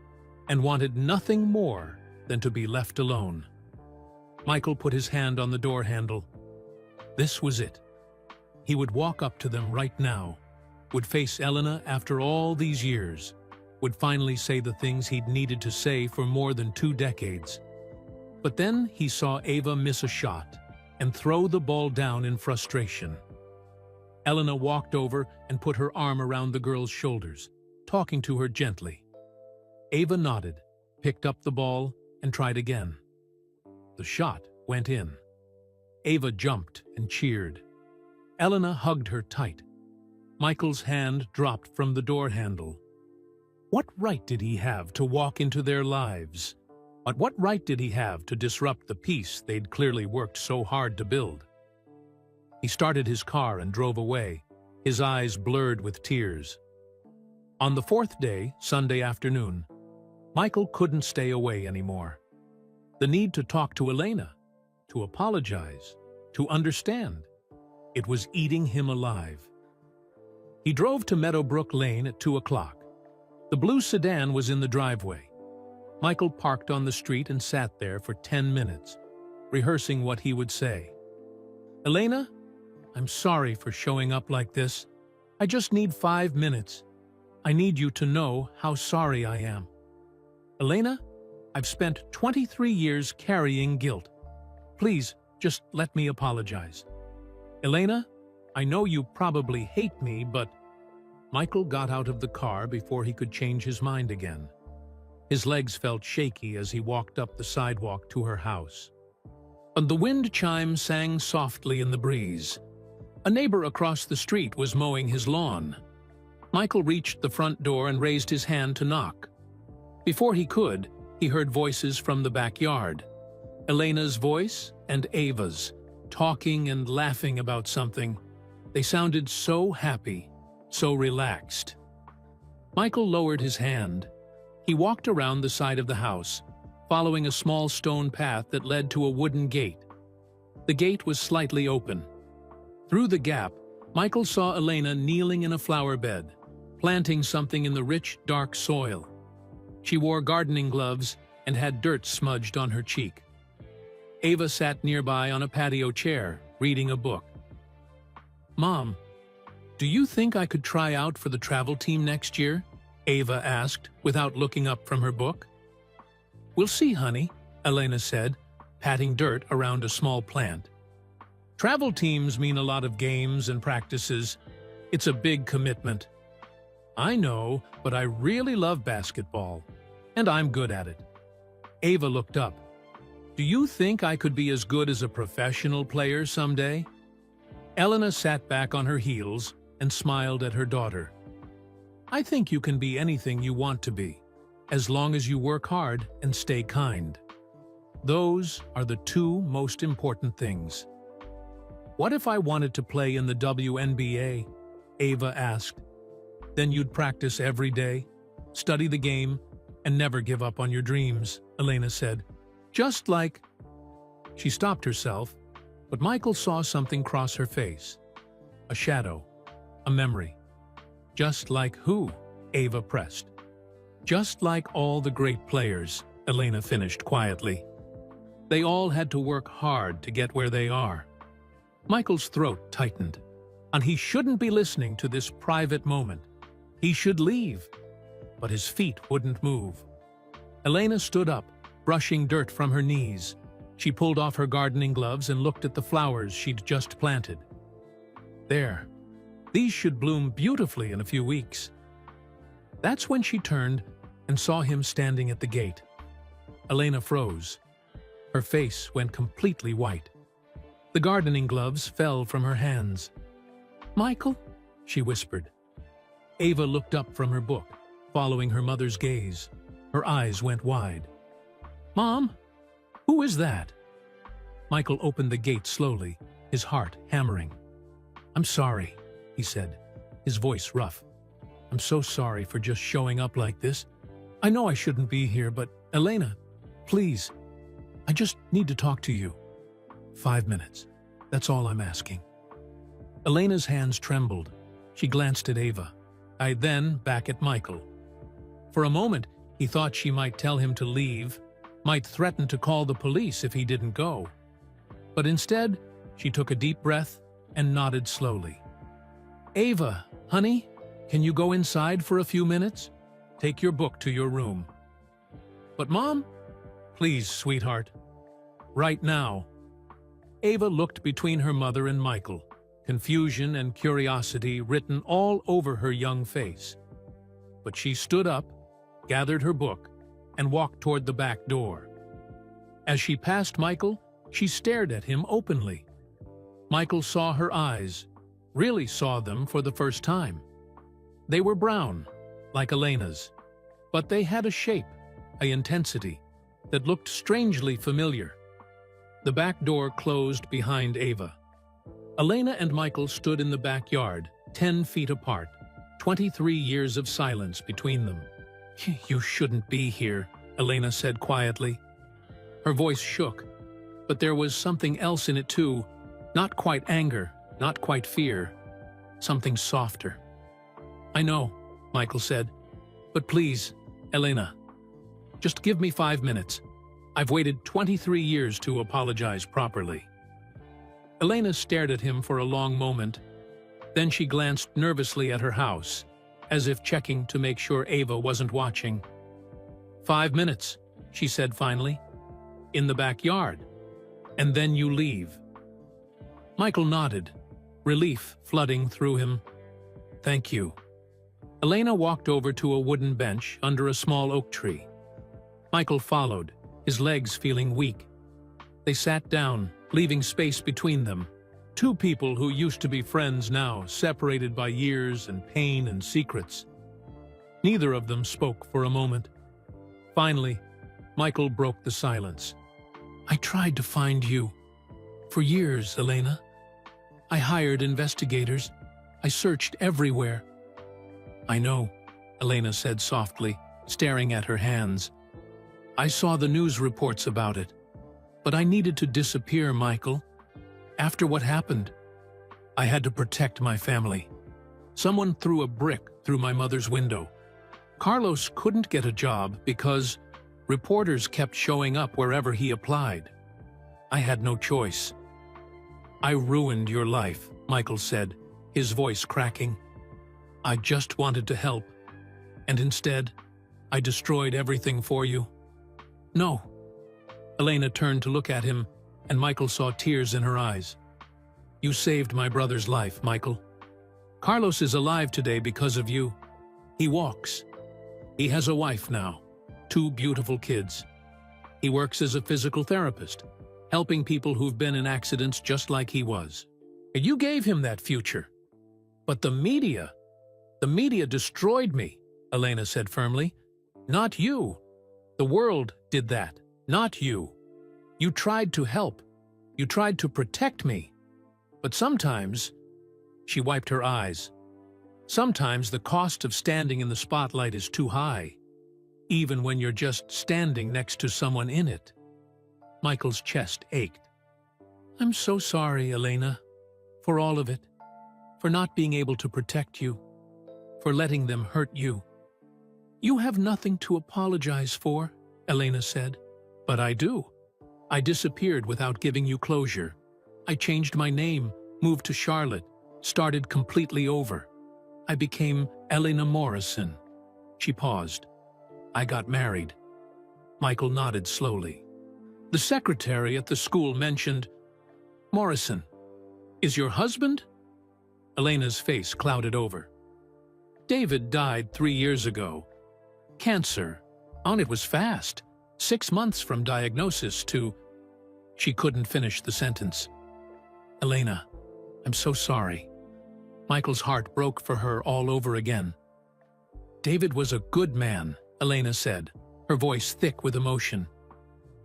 and wanted nothing more than to be left alone. Michael put his hand on the door handle. This was it. He would walk up to them right now, would face Elena after all these years, would finally say the things he'd needed to say for more than 2 decades. But then he saw Ava miss a shot and throw the ball down in frustration. Elena walked over and put her arm around the girl's shoulders, talking to her gently. Ava nodded, picked up the ball, and tried again. The shot went in. Ava jumped and cheered. Elena hugged her tight. Michael's hand dropped from the door handle. What right did he have to walk into their lives? But what right did he have to disrupt the peace they'd clearly worked so hard to build? He started his car and drove away, his eyes blurred with tears. On the 4th day, Sunday afternoon, Michael couldn't stay away anymore. The need to talk to Elena, to apologize, to understand, it was eating him alive. He drove to Meadowbrook Lane at 2 o'clock. The blue sedan was in the driveway. Michael parked on the street and sat there for 10 minutes, rehearsing what he would say. Elena, I'm sorry for showing up like this. I just need 5 minutes. I need you to know how sorry I am. Elena, I've spent 23 years carrying guilt. Please, just let me apologize. Elena, I know you probably hate me, but... Michael got out of the car before he could change his mind again. His legs felt shaky as he walked up the sidewalk to her house. And the wind chimes sang softly in the breeze. A neighbor across the street was mowing his lawn. Michael reached the front door and raised his hand to knock. Before he could, he heard voices from the backyard. Elena's voice and Ava's, talking and laughing about something. They sounded so happy, so relaxed. Michael lowered his hand. He walked around the side of the house, following a small stone path that led to a wooden gate. The gate was slightly open. Through the gap, Michael saw Elena kneeling in a flower bed, planting something in the rich, dark soil. She wore gardening gloves and had dirt smudged on her cheek. Ava sat nearby on a patio chair, reading a book. Mom, do you think I could try out for the travel team next year? Ava asked, without looking up from her book. We'll see, honey, Elena said, patting dirt around a small plant. Travel teams mean a lot of games and practices. It's a big commitment. I know, but I really love basketball, and I'm good at it. Ava looked up. Do you think I could be as good as a professional player someday? Elena sat back on her heels and smiled at her daughter. I think you can be anything you want to be, as long as you work hard and stay kind. Those are the 2 most important things. What if I wanted to play in the WNBA? Ava asked. Then you'd practice every day, study the game, and never give up on your dreams, Elena said. Just like... She stopped herself, but Michael saw something cross her face. A shadow, a memory. Just like who? Ava pressed. Just like all the great players, Elena finished quietly. They all had to work hard to get where they are. Michael's throat tightened, and he shouldn't be listening to this private moment. He should leave, but his feet wouldn't move. Elena stood up, brushing dirt from her knees. She pulled off her gardening gloves and looked at the flowers she'd just planted. There. These should bloom beautifully in a few weeks. That's when she turned and saw him standing at the gate. Elena froze. Her face went completely white. The gardening gloves fell from her hands. Michael, she whispered. Ava looked up from her book, following her mother's gaze. Her eyes went wide. Mom, who is that? Michael opened the gate slowly, his heart hammering. I'm sorry, he said, his voice rough. I'm so sorry for just showing up like this. I know I shouldn't be here, but Elena, please, I just need to talk to you. 5 minutes. That's all I'm asking. Elena's hands trembled. She glanced at Ava. Then back at Michael. For a moment, he thought she might tell him to leave, might threaten to call the police if he didn't go. But instead, she took a deep breath and nodded slowly. Ava, honey, can you go inside for a few minutes? Take your book to your room. But Mom? Please, sweetheart. Right now. Ava looked between her mother and Michael, confusion and curiosity written all over her young face. But she stood up, gathered her book, and walked toward the back door. As she passed Michael, she stared at him openly. Michael saw her eyes, really saw them for the first time. They were brown, like Elena's, but they had a shape, an intensity, that looked strangely familiar. The back door closed behind Ava. Elena and Michael stood in the backyard, 10 feet apart, 23 years of silence between them. You shouldn't be here, Elena said quietly. Her voice shook, but there was something else in it too, not quite anger, not quite fear, something softer. I know, Michael said, but please, Elena, just give me 5 minutes. I've waited 23 years to apologize properly. Elena stared at him for a long moment. Then she glanced nervously at her house, as if checking to make sure Ava wasn't watching. 5 minutes, she said finally. In the backyard. And then you leave. Michael nodded, relief flooding through him. Thank you. Elena walked over to a wooden bench under a small oak tree. Michael followed, his legs feeling weak. They sat down, leaving space between them. Two people who used to be friends now, separated by years and pain and secrets. Neither of them spoke for a moment. Finally, Michael broke the silence. I tried to find you. For years, Elena. I hired investigators. I searched everywhere. I know, Elena said softly, staring at her hands. I saw the news reports about it. But I needed to disappear, Michael. After what happened, I had to protect my family. Someone threw a brick through my mother's window. Carlos couldn't get a job because reporters kept showing up wherever he applied. I had no choice. I ruined your life, Michael said, his voice cracking. I just wanted to help, and instead, I destroyed everything for you. No. Elena turned to look at him, and Michael saw tears in her eyes. You saved my brother's life, Michael. Carlos is alive today because of you. He walks. He has a wife now, 2 beautiful kids. He works as a physical therapist, helping people who've been in accidents just like he was. You gave him that future. But the media destroyed me, Elena said firmly. Not you. The world did that, not you. You tried to help. You tried to protect me. But sometimes, she wiped her eyes. Sometimes the cost of standing in the spotlight is too high, even when you're just standing next to someone in it. Michael's chest ached. I'm so sorry, Elena, for all of it, for not being able to protect you, for letting them hurt you. You have nothing to apologize for, Elena said. But I do. I disappeared without giving you closure. I changed my name, moved to Charlotte, started completely over. I became Elena Morrison. She paused. I got married. Michael nodded slowly. The secretary at the school mentioned, Morrison, is your husband? Elena's face clouded over. David died 3 years ago. Cancer. It was fast. 6 months from diagnosis to... She couldn't finish the sentence. Elena, I'm so sorry. Michael's heart broke for her all over again. David was a good man, Elena said, her voice thick with emotion.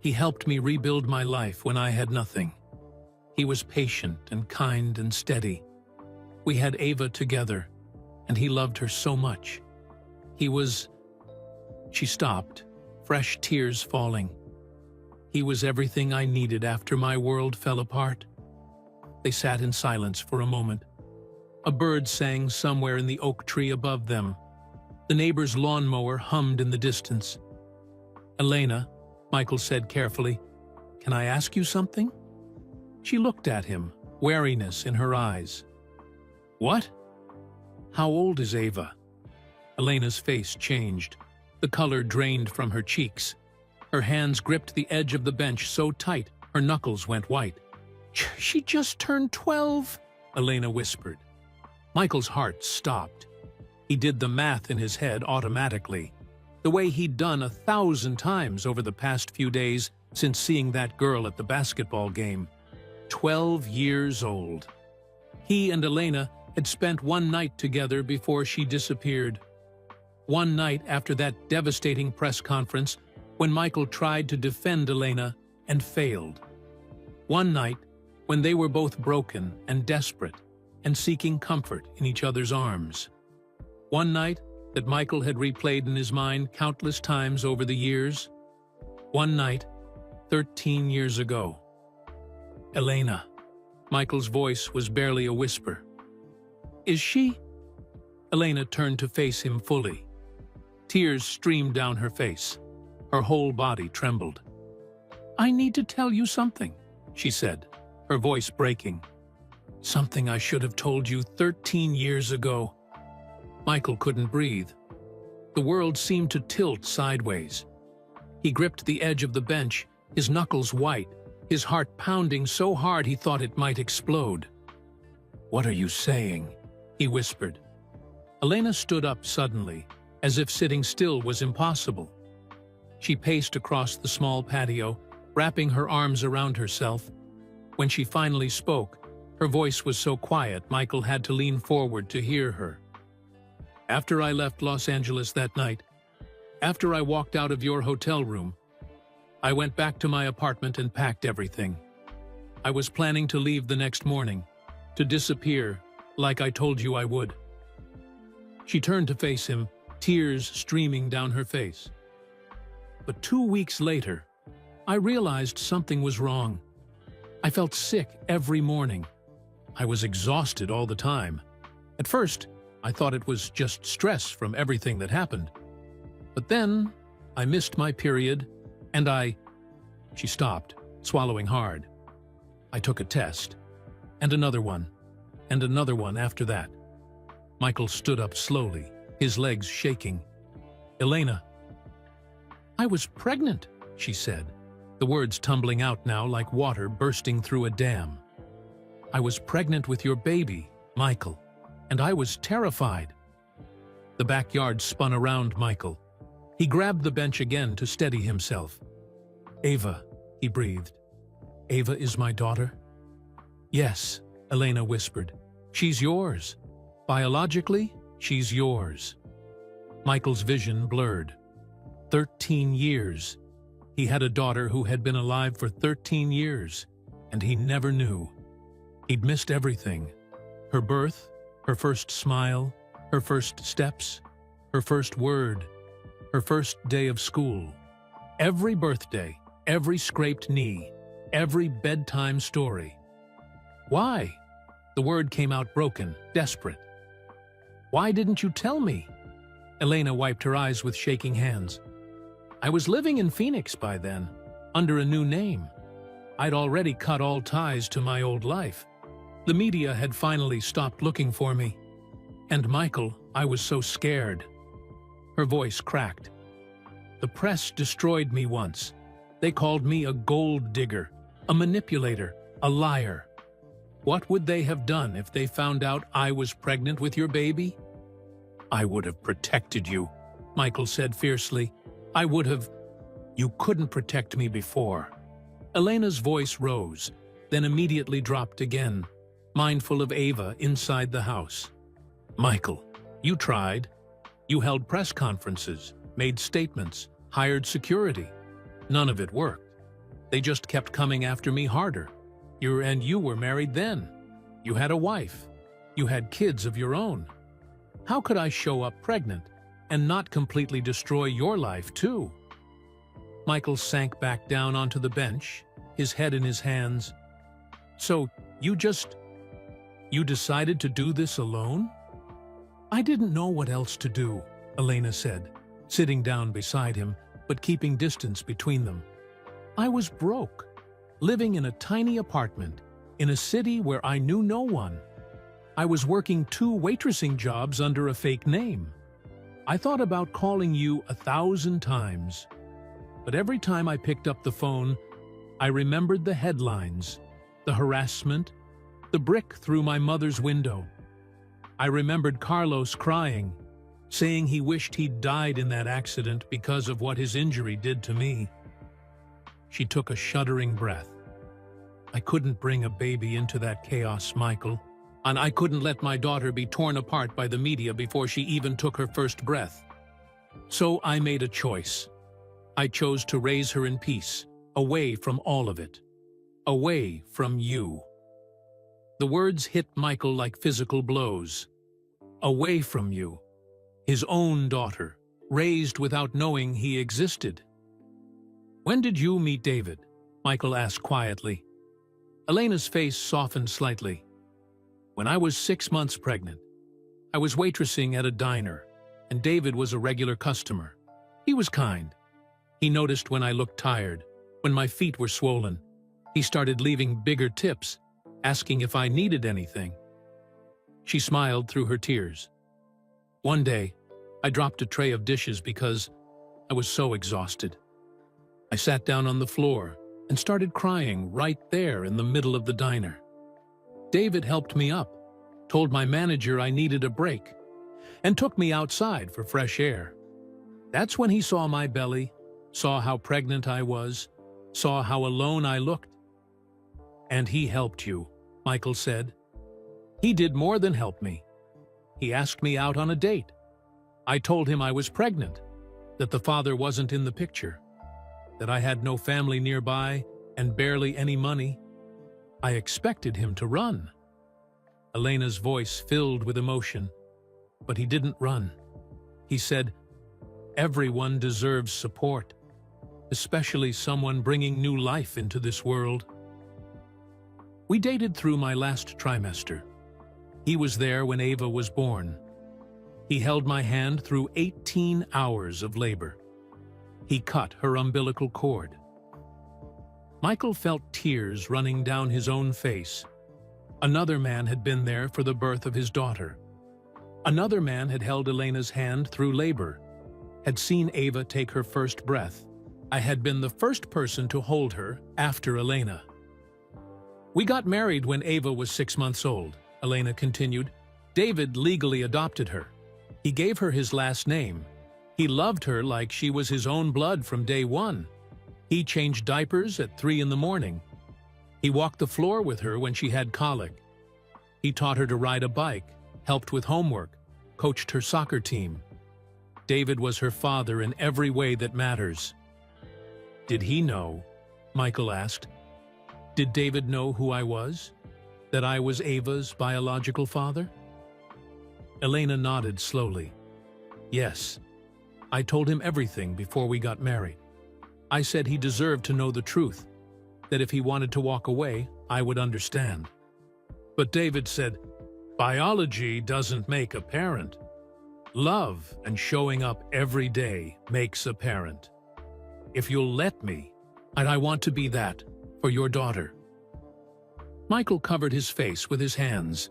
He helped me rebuild my life when I had nothing. He was patient and kind and steady. We had Ava together, and he loved her so much. He was... She stopped, fresh tears falling. He was everything I needed after my world fell apart. They sat in silence for a moment. A bird sang somewhere in the oak tree above them. The neighbor's lawnmower hummed in the distance. "Elena," Michael said carefully, "can I ask you something?" She looked at him, wariness in her eyes. "What?" "How old is Ava?" Elena's face changed. The color drained from her cheeks. Her hands gripped the edge of the bench so tight, her knuckles went white. "She just turned 12, Elena whispered. Michael's heart stopped. He did the math in his head automatically, the way he'd done 1,000 times over the past few days since seeing that girl at the basketball game. 12 years old. He and Elena had spent one night together before she disappeared. One night after that devastating press conference when Michael tried to defend Elena and failed. One night when they were both broken and desperate and seeking comfort in each other's arms. One night that Michael had replayed in his mind countless times over the years. One night, 13 years ago. "Elena." Michael's voice was barely a whisper. "Is she?" Elena turned to face him fully. Tears streamed down her face. Her whole body trembled. "I need to tell you something," she said, her voice breaking. "Something I should have told you 13 years ago." Michael couldn't breathe. The world seemed to tilt sideways. He gripped the edge of the bench, his knuckles white, his heart pounding so hard he thought it might explode. "What are you saying?" he whispered. Elena stood up suddenly, as if sitting still was impossible. She paced across the small patio, wrapping her arms around herself. When she finally spoke, her voice was so quiet Michael had to lean forward to hear her. "After I left Los Angeles that night, after I walked out of your hotel room, I went back to my apartment and packed everything. I was planning to leave the next morning, to disappear like I told you I would." She turned to face him, tears streaming down her face. "But 2 weeks later, I realized something was wrong. I felt sick every morning. I was exhausted all the time. At first, I thought it was just stress from everything that happened. But then, I missed my period, and She stopped, swallowing hard. "I took a test, and another one after that." Michael stood up slowly, his legs shaking. "Elena." "I was pregnant," she said, the words tumbling out now like water bursting through a dam. "I was pregnant with your baby, Michael, and I was terrified." The backyard spun around Michael. He grabbed the bench again to steady himself. "Ava," he breathed. "Ava is my daughter?" "Yes," Elena whispered. "She's yours. Biologically, she's yours." Michael's vision blurred. 13 years. He had a daughter who had been alive for 13 years, and he never knew. He'd missed everything. Her birth, her first smile, her first steps, her first word, her first day of school. Every birthday, every scraped knee, every bedtime story. "Why?" The word came out broken, desperate. "Why didn't you tell me?" Elena wiped her eyes with shaking hands. "I was living in Phoenix by then, under a new name. I'd already cut all ties to my old life. The media had finally stopped looking for me. And Michael, I was so scared." Her voice cracked. "The press destroyed me once. They called me a gold digger, a manipulator, a liar. What would they have done if they found out I was pregnant with your baby?" "I would have protected you," Michael said fiercely. "I would have—" "You couldn't protect me before." Elena's voice rose, then immediately dropped again, mindful of Ava inside the house. "Michael, you tried. You held press conferences, made statements, hired security. None of it worked. They just kept coming after me harder. You were married then. You had a wife. You had kids of your own. How could I show up pregnant? and not completely destroy your life, too. Michael sank back down onto the bench, his head in his hands. So, you decided to do this alone? I didn't know what else to do, Elena said, sitting down beside him, but keeping distance between them. I was broke, living in a tiny apartment, in a city where I knew no one. I was working 2 waitressing jobs under a fake name. I thought about calling you 1,000 times. But every time I picked up the phone, I remembered the headlines, the harassment, the brick through my mother's window. I remembered Carlos crying, saying he wished he'd died in that accident because of what his injury did to me. She took a shuddering breath. I couldn't bring a baby into that chaos, Michael, and I couldn't let my daughter be torn apart by the media before she even took her first breath. So I made a choice. I chose to raise her in peace, away from all of it, away from you. The words hit Michael like physical blows. Away from you, his own daughter, raised without knowing he existed. When did you meet David? Michael asked quietly. Elena's face softened slightly. When I was 6 months pregnant, I was waitressing at a diner, and David was a regular customer. He was kind. He noticed when I looked tired, when my feet were swollen. He started leaving bigger tips, asking if I needed anything. She smiled through her tears. One day, I dropped a tray of dishes because I was so exhausted. I sat down on the floor and started crying right there in the middle of the diner. David helped me up, told my manager I needed a break, and took me outside for fresh air. That's when he saw my belly, saw how pregnant I was, saw how alone I looked. And he helped you, Michael said. He did more than help me. He asked me out on a date. I told him I was pregnant, that the father wasn't in the picture, that I had no family nearby and barely any money. I expected him to run. Elena's voice filled with emotion, but he didn't run. He said, "Everyone deserves support, especially someone bringing new life into this world." We dated through my last trimester. He was there when Ava was born. He held my hand through 18 hours of labor. He cut her umbilical cord. Michael felt tears running down his own face. Another man had been there for the birth of his daughter. Another man had held Elena's hand through labor, had seen Ava take her first breath. I had been the first person to hold her after Elena. We got married when Ava was 6 months old, Elena continued. David legally adopted her. He gave her his last name. He loved her like she was his own blood from day one. He changed diapers at 3 in the morning. He walked the floor with her when she had colic. He taught her to ride a bike, helped with homework, coached her soccer team. David was her father in every way that matters. Did he know? Michael asked. Did David know who I was? That I was Ava's biological father? Elena nodded slowly. Yes. I told him everything before we got married. I said he deserved to know the truth, that if he wanted to walk away, I would understand. But David said, biology doesn't make a parent. Love and showing up every day makes a parent. If you'll let me, and I want to be that for your daughter. Michael covered his face with his hands.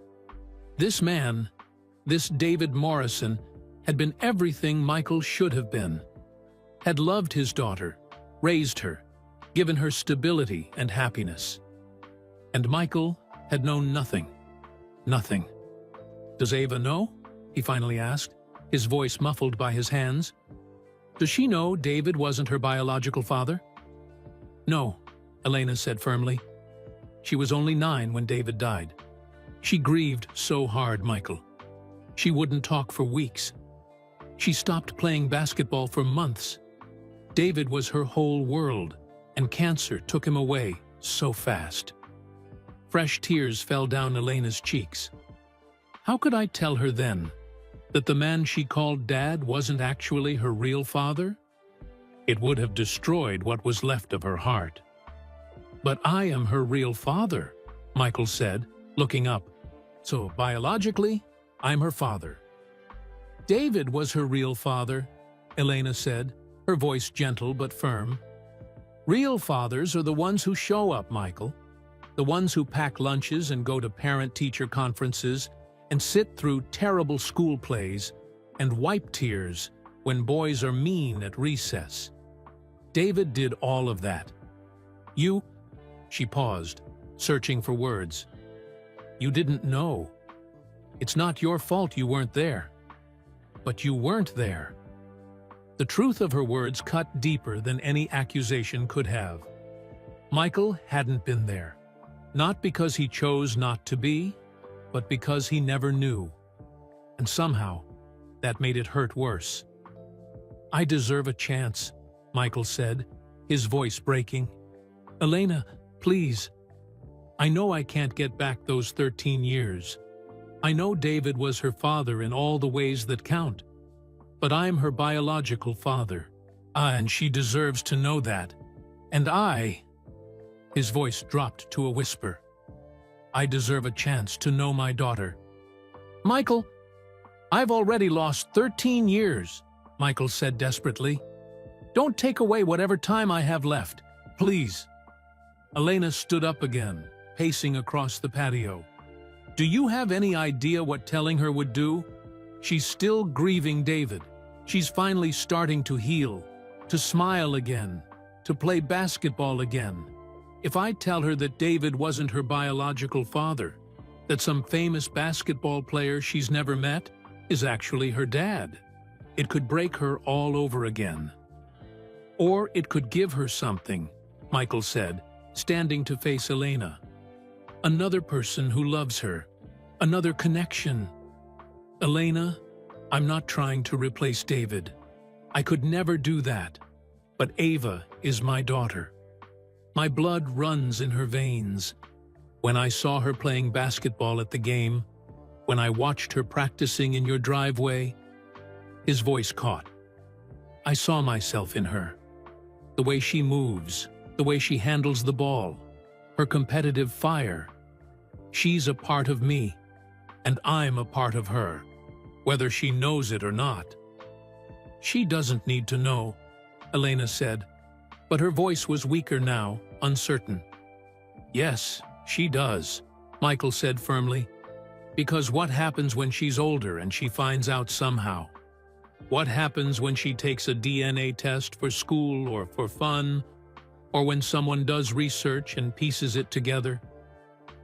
This man, this David Morrison, had been everything Michael should have been. Had loved his daughter, raised her, given her stability and happiness. And Michael had known nothing. Nothing. Does Ava know? He finally asked, his voice muffled by his hands. Does she know David wasn't her biological father? No, Elena said firmly. She was only 9 when David died. She grieved so hard, Michael. She wouldn't talk for weeks. She stopped playing basketball for months. David was her whole world, and cancer took him away so fast. Fresh tears fell down Elena's cheeks. How could I tell her then That the man she called Dad wasn't actually her real father? It would have destroyed what was left of her heart. "But I am her real father," Michael said, looking up. "So, biologically, I'm her father." "David was her real father," Elena said, her voice gentle but firm. "Real fathers are the ones who show up, Michael. The ones who pack lunches and go to parent-teacher conferences and sit through terrible school plays and wipe tears when boys are mean at recess. David did all of that. You—" She paused, searching for words. "You didn't know. It's not your fault you weren't there. But you weren't there." The truth of her words cut deeper than any accusation could have. Michael hadn't been there, not because he chose not to be, but because he never knew. And somehow, that made it hurt worse. "I deserve a chance," Michael said, his voice breaking. "Elena, please. I know I can't get back those 13 years. I know David was her father in all the ways that count. But I'm her biological father. And she deserves to know that. And I—" His voice dropped to a whisper. "I deserve a chance to know my daughter." "Michael, I've already lost 13 years," Michael said desperately. "Don't take away whatever time I have left, please." Elena stood up again, pacing across the patio. "Do you have any idea what telling her would do? She's still grieving David. She's finally starting to heal, to smile again, to play basketball again. If I tell her that David wasn't her biological father, that some famous basketball player she's never met is actually her dad, it could break her all over again. Or it could give her something," Michael said, standing to face Elena. "Another person who loves her, another connection. Elena, I'm not trying to replace David. I could never do that. But Ava is my daughter. My blood runs in her veins. When I saw her playing basketball at the game, when I watched her practicing in your driveway," his voice caught. "I saw myself in her. The way she moves, the way she handles the ball, her competitive fire. She's a part of me, and I'm a part of her, whether she knows it or not." "She doesn't need to know," Elena said, but her voice was weaker now, uncertain. "Yes, she does," Michael said firmly. "Because what happens when she's older and she finds out somehow? What happens when she takes a DNA test for school or for fun, or when someone does research and pieces it together?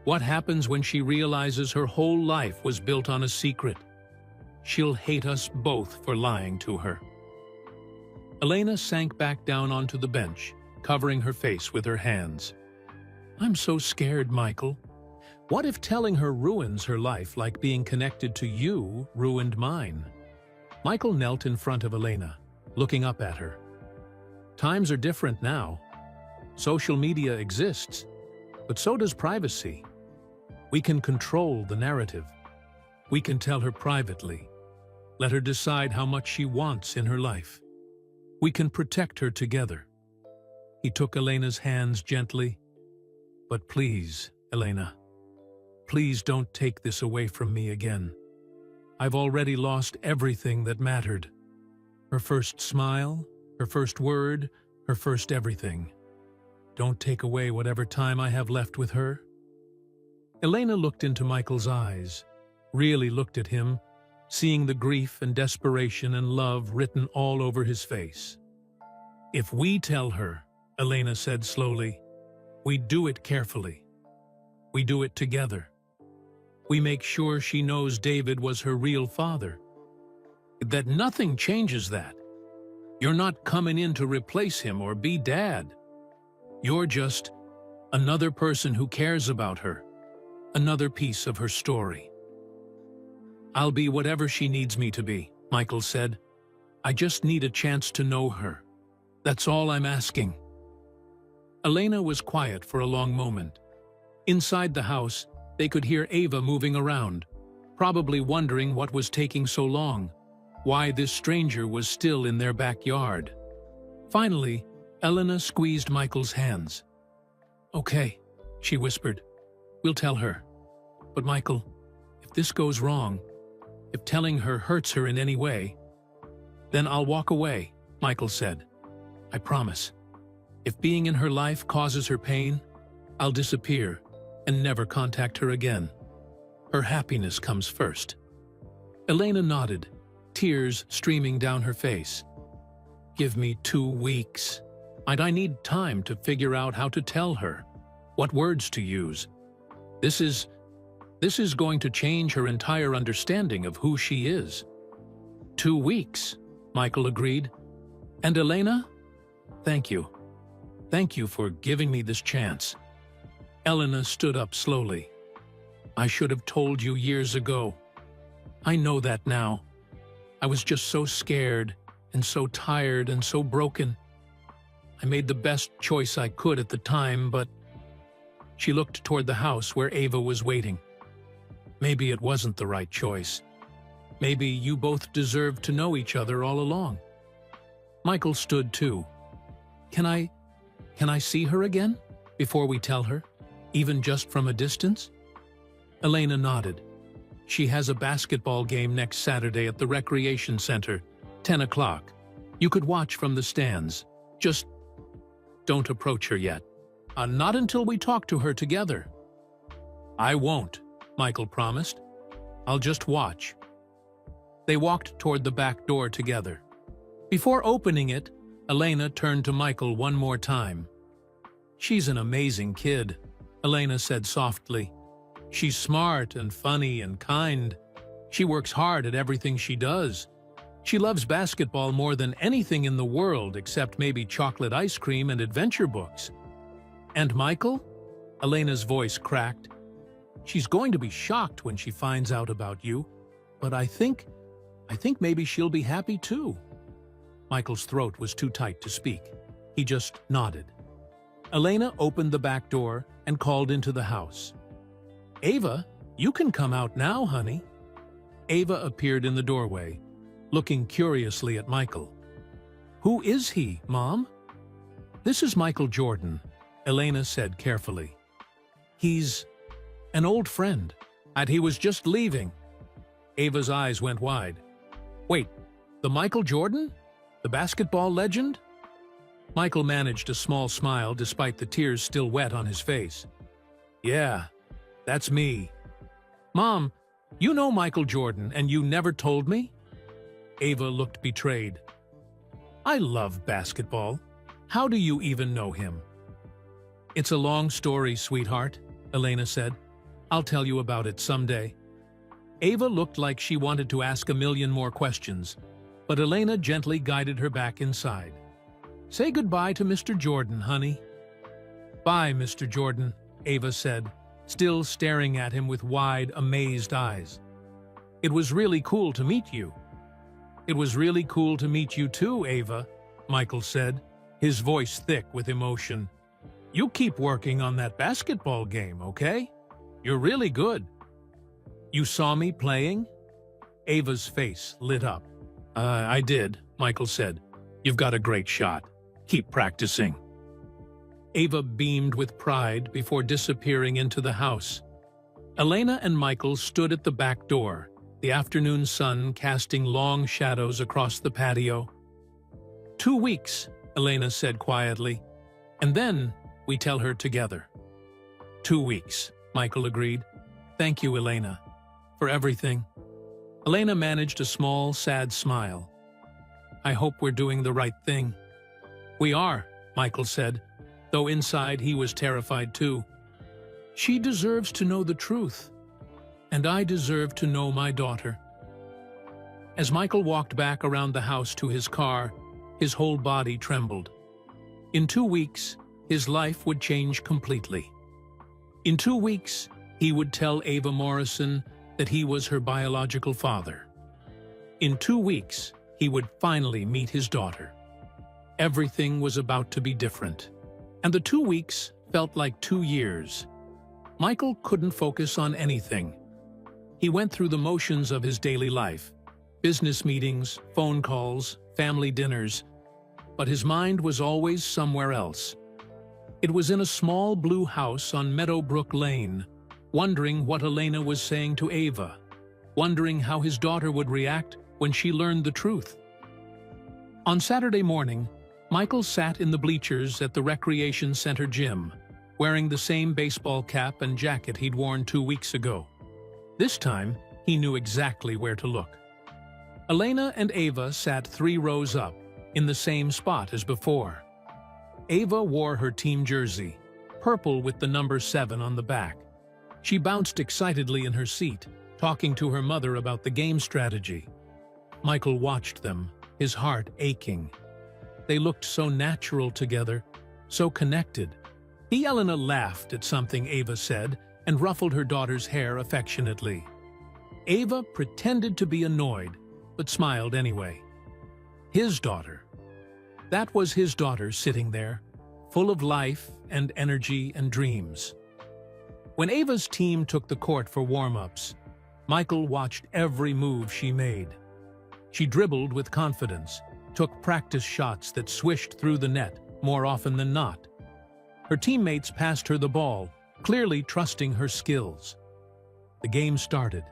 What happens when she realizes her whole life was built on a secret? She'll hate us both for lying to her." Elena sank back down onto the bench, covering her face with her hands. "I'm so scared, Michael. What if telling her ruins her life like being connected to you ruined mine?" Michael knelt in front of Elena, looking up at her. "Times are different now. Social media exists, but so does privacy. We can control the narrative. We can tell her privately. Let her decide how much she wants in her life. We can protect her together." He took Elena's hands gently. "But please, Elena, please don't take this away from me again. I've already lost everything that mattered. Her first smile, her first word, her first everything. Don't take away whatever time I have left with her." Elena looked into Michael's eyes, really looked at him, seeing the grief and desperation and love written all over his face. "If we tell her," Elena said slowly, "we do it carefully. We do it together. We make sure she knows David was her real father. That nothing changes that. You're not coming in to replace him or be dad. You're just another person who cares about her, another piece of her story." "I'll be whatever she needs me to be," Michael said. "I just need a chance to know her. That's all I'm asking." Elena was quiet for a long moment. Inside the house, they could hear Ava moving around, probably wondering what was taking so long, why this stranger was still in their backyard. Finally, Elena squeezed Michael's hands. "Okay," she whispered. "We'll tell her. But Michael, if this goes wrong, if telling her hurts her in any way, then I'll walk away," Michael said. "I promise. If being in her life causes her pain, I'll disappear and never contact her again. Her happiness comes first." Elena nodded, tears streaming down her face. "Give me 2 weeks. I need time to figure out how to tell her, what words to use. This is going to change her entire understanding of who she is." 2 weeks, Michael agreed. "And Elena, thank you. Thank you for giving me this chance." Elena stood up slowly. "I should have told you years ago. I know that now. I was just so scared and so tired and so broken. I made the best choice I could at the time, but..." She looked toward the house where Ava was waiting. "Maybe it wasn't the right choice. Maybe you both deserved to know each other all along." Michael stood too. Can I see her again before we tell her, even just from a distance?" Elena nodded. "She has a basketball game next Saturday at the recreation center, 10 o'clock. You could watch from the stands. Just don't approach her yet. Not until we talk to her together." "I won't," Michael promised. "I'll just watch." They walked toward the back door together. Before opening it, Elena turned to Michael one more time. "She's an amazing kid," Elena said softly. "She's smart and funny and kind. She works hard at everything she does. She loves basketball more than anything in the world except maybe chocolate ice cream and adventure books. And Michael?" Elena's voice cracked. "She's going to be shocked when she finds out about you, but I think maybe she'll be happy too." Michael's throat was too tight to speak. He just nodded. Elena opened the back door and called into the house. "Ava, you can come out now, honey." Ava appeared in the doorway, looking curiously at Michael. "Who is he, Mom?" "This is Michael Jordan," Elena said carefully. "He's an old friend, and he was just leaving." Ava's eyes went wide. "Wait, the Michael Jordan? The basketball legend?" Michael managed a small smile despite the tears still wet on his face. "Yeah, that's me." "Mom, you know Michael Jordan and you never told me?" Ava looked betrayed. "I love basketball. How do you even know him?" "It's a long story, sweetheart," Elena said. "I'll tell you about it someday." Ava looked like she wanted to ask a million more questions, but Elena gently guided her back inside. "Say goodbye to Mr. Jordan, honey." "Bye, Mr. Jordan," Ava said, still staring at him with wide, amazed eyes. "It was really cool to meet you." "It was really cool to meet you too, Ava," Michael said, his voice thick with emotion. "You keep working on that basketball game, okay? You're really good." "You saw me playing?" Ava's face lit up. I did," Michael said. "You've got a great shot. Keep practicing." Ava beamed with pride before disappearing into the house. Elena and Michael stood at the back door, the afternoon sun casting long shadows across the patio. 2 weeks, Elena said quietly, "and then we tell her together." 2 weeks, Michael agreed. "Thank you, Elena, for everything." Elena managed a small, sad smile. "I hope we're doing the right thing." "We are," Michael said, though inside he was terrified too. "She deserves to know the truth, and I deserve to know my daughter." As Michael walked back around the house to his car, his whole body trembled. In 2 weeks, his life would change completely. In 2 weeks, he would tell Ava Morrison that he was her biological father. In 2 weeks, he would finally meet his daughter. Everything was about to be different, and the 2 weeks felt like 2 years. Michael couldn't focus on anything. He went through the motions of his daily life, business meetings, phone calls, family dinners, but his mind was always somewhere else. It was in a small blue house on Meadowbrook Lane, wondering what Elena was saying to Ava, wondering how his daughter would react when she learned the truth. On Saturday morning, Michael sat in the bleachers at the recreation center gym, wearing the same baseball cap and jacket he'd worn 2 weeks ago. This time, he knew exactly where to look. Elena and Ava sat 3 rows up, in the same spot as before. Ava wore her team jersey, purple with the number 7 on the back. She bounced excitedly in her seat, talking to her mother about the game strategy. Michael watched them, his heart aching. They looked so natural together, so connected. Elena laughed at something Ava said and ruffled her daughter's hair affectionately. Ava pretended to be annoyed, but smiled anyway. His daughter. That was his daughter sitting there, full of life and energy and dreams. When Ava's team took the court for warm-ups, Michael watched every move she made. She dribbled with confidence, took practice shots that swished through the net more often than not. Her teammates passed her the ball, clearly trusting her skills. The game started.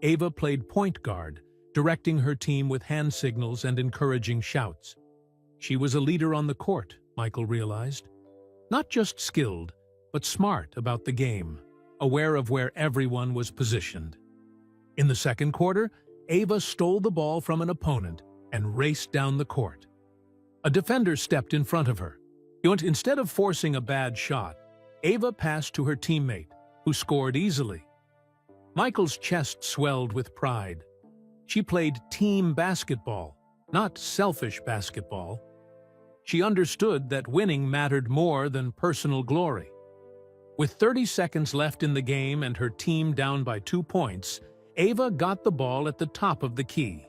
Ava played point guard, directing her team with hand signals and encouraging shouts. She was a leader on the court, Michael realized. Not just skilled, but smart about the game, aware of where everyone was positioned. In the second quarter, Ava stole the ball from an opponent and raced down the court. A defender stepped in front of her. Instead of forcing a bad shot, Ava passed to her teammate, who scored easily. Michael's chest swelled with pride. She played team basketball, not selfish basketball. She understood that winning mattered more than personal glory. With 30 seconds left in the game and her team down by 2 points, Ava got the ball at the top of the key.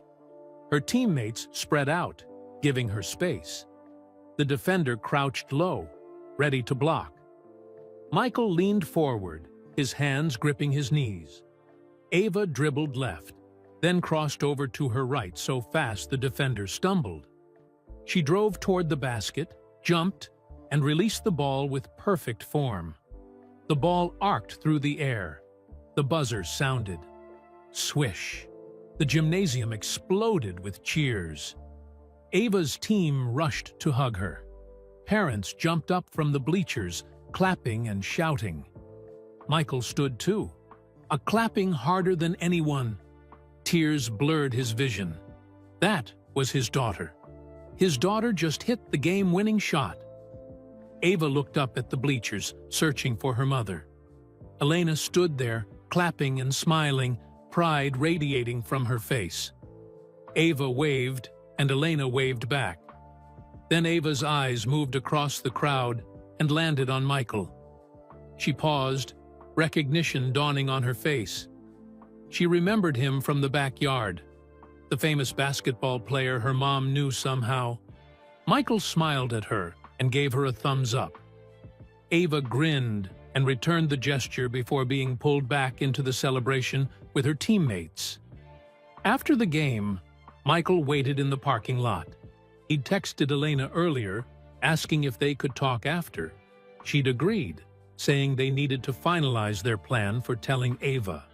Her teammates spread out, giving her space. The defender crouched low, ready to block. Michael leaned forward, his hands gripping his knees. Ava dribbled left, then crossed over to her right so fast the defender stumbled. She drove toward the basket, jumped, and released the ball with perfect form. The ball arced through the air. The buzzer sounded. Swish. The gymnasium exploded with cheers. Ava's team rushed to hug her. Parents jumped up from the bleachers, clapping and shouting. Michael stood too, clapping harder than anyone. Tears blurred his vision. That was his daughter. His daughter just hit the game-winning shot. Ava looked up at the bleachers, searching for her mother. Elena stood there, clapping and smiling, pride radiating from her face. Ava waved, and Elena waved back. Then Ava's eyes moved across the crowd and landed on Michael. She paused, recognition dawning on her face. She remembered him from the backyard, the famous basketball player her mom knew somehow. Michael smiled at her and gave her a thumbs up. Ava grinned and returned the gesture before being pulled back into the celebration with her teammates. After the game, Michael waited in the parking lot. He'd texted Elena earlier, asking if they could talk after. She'd agreed, saying they needed to finalize their plan for telling Ava.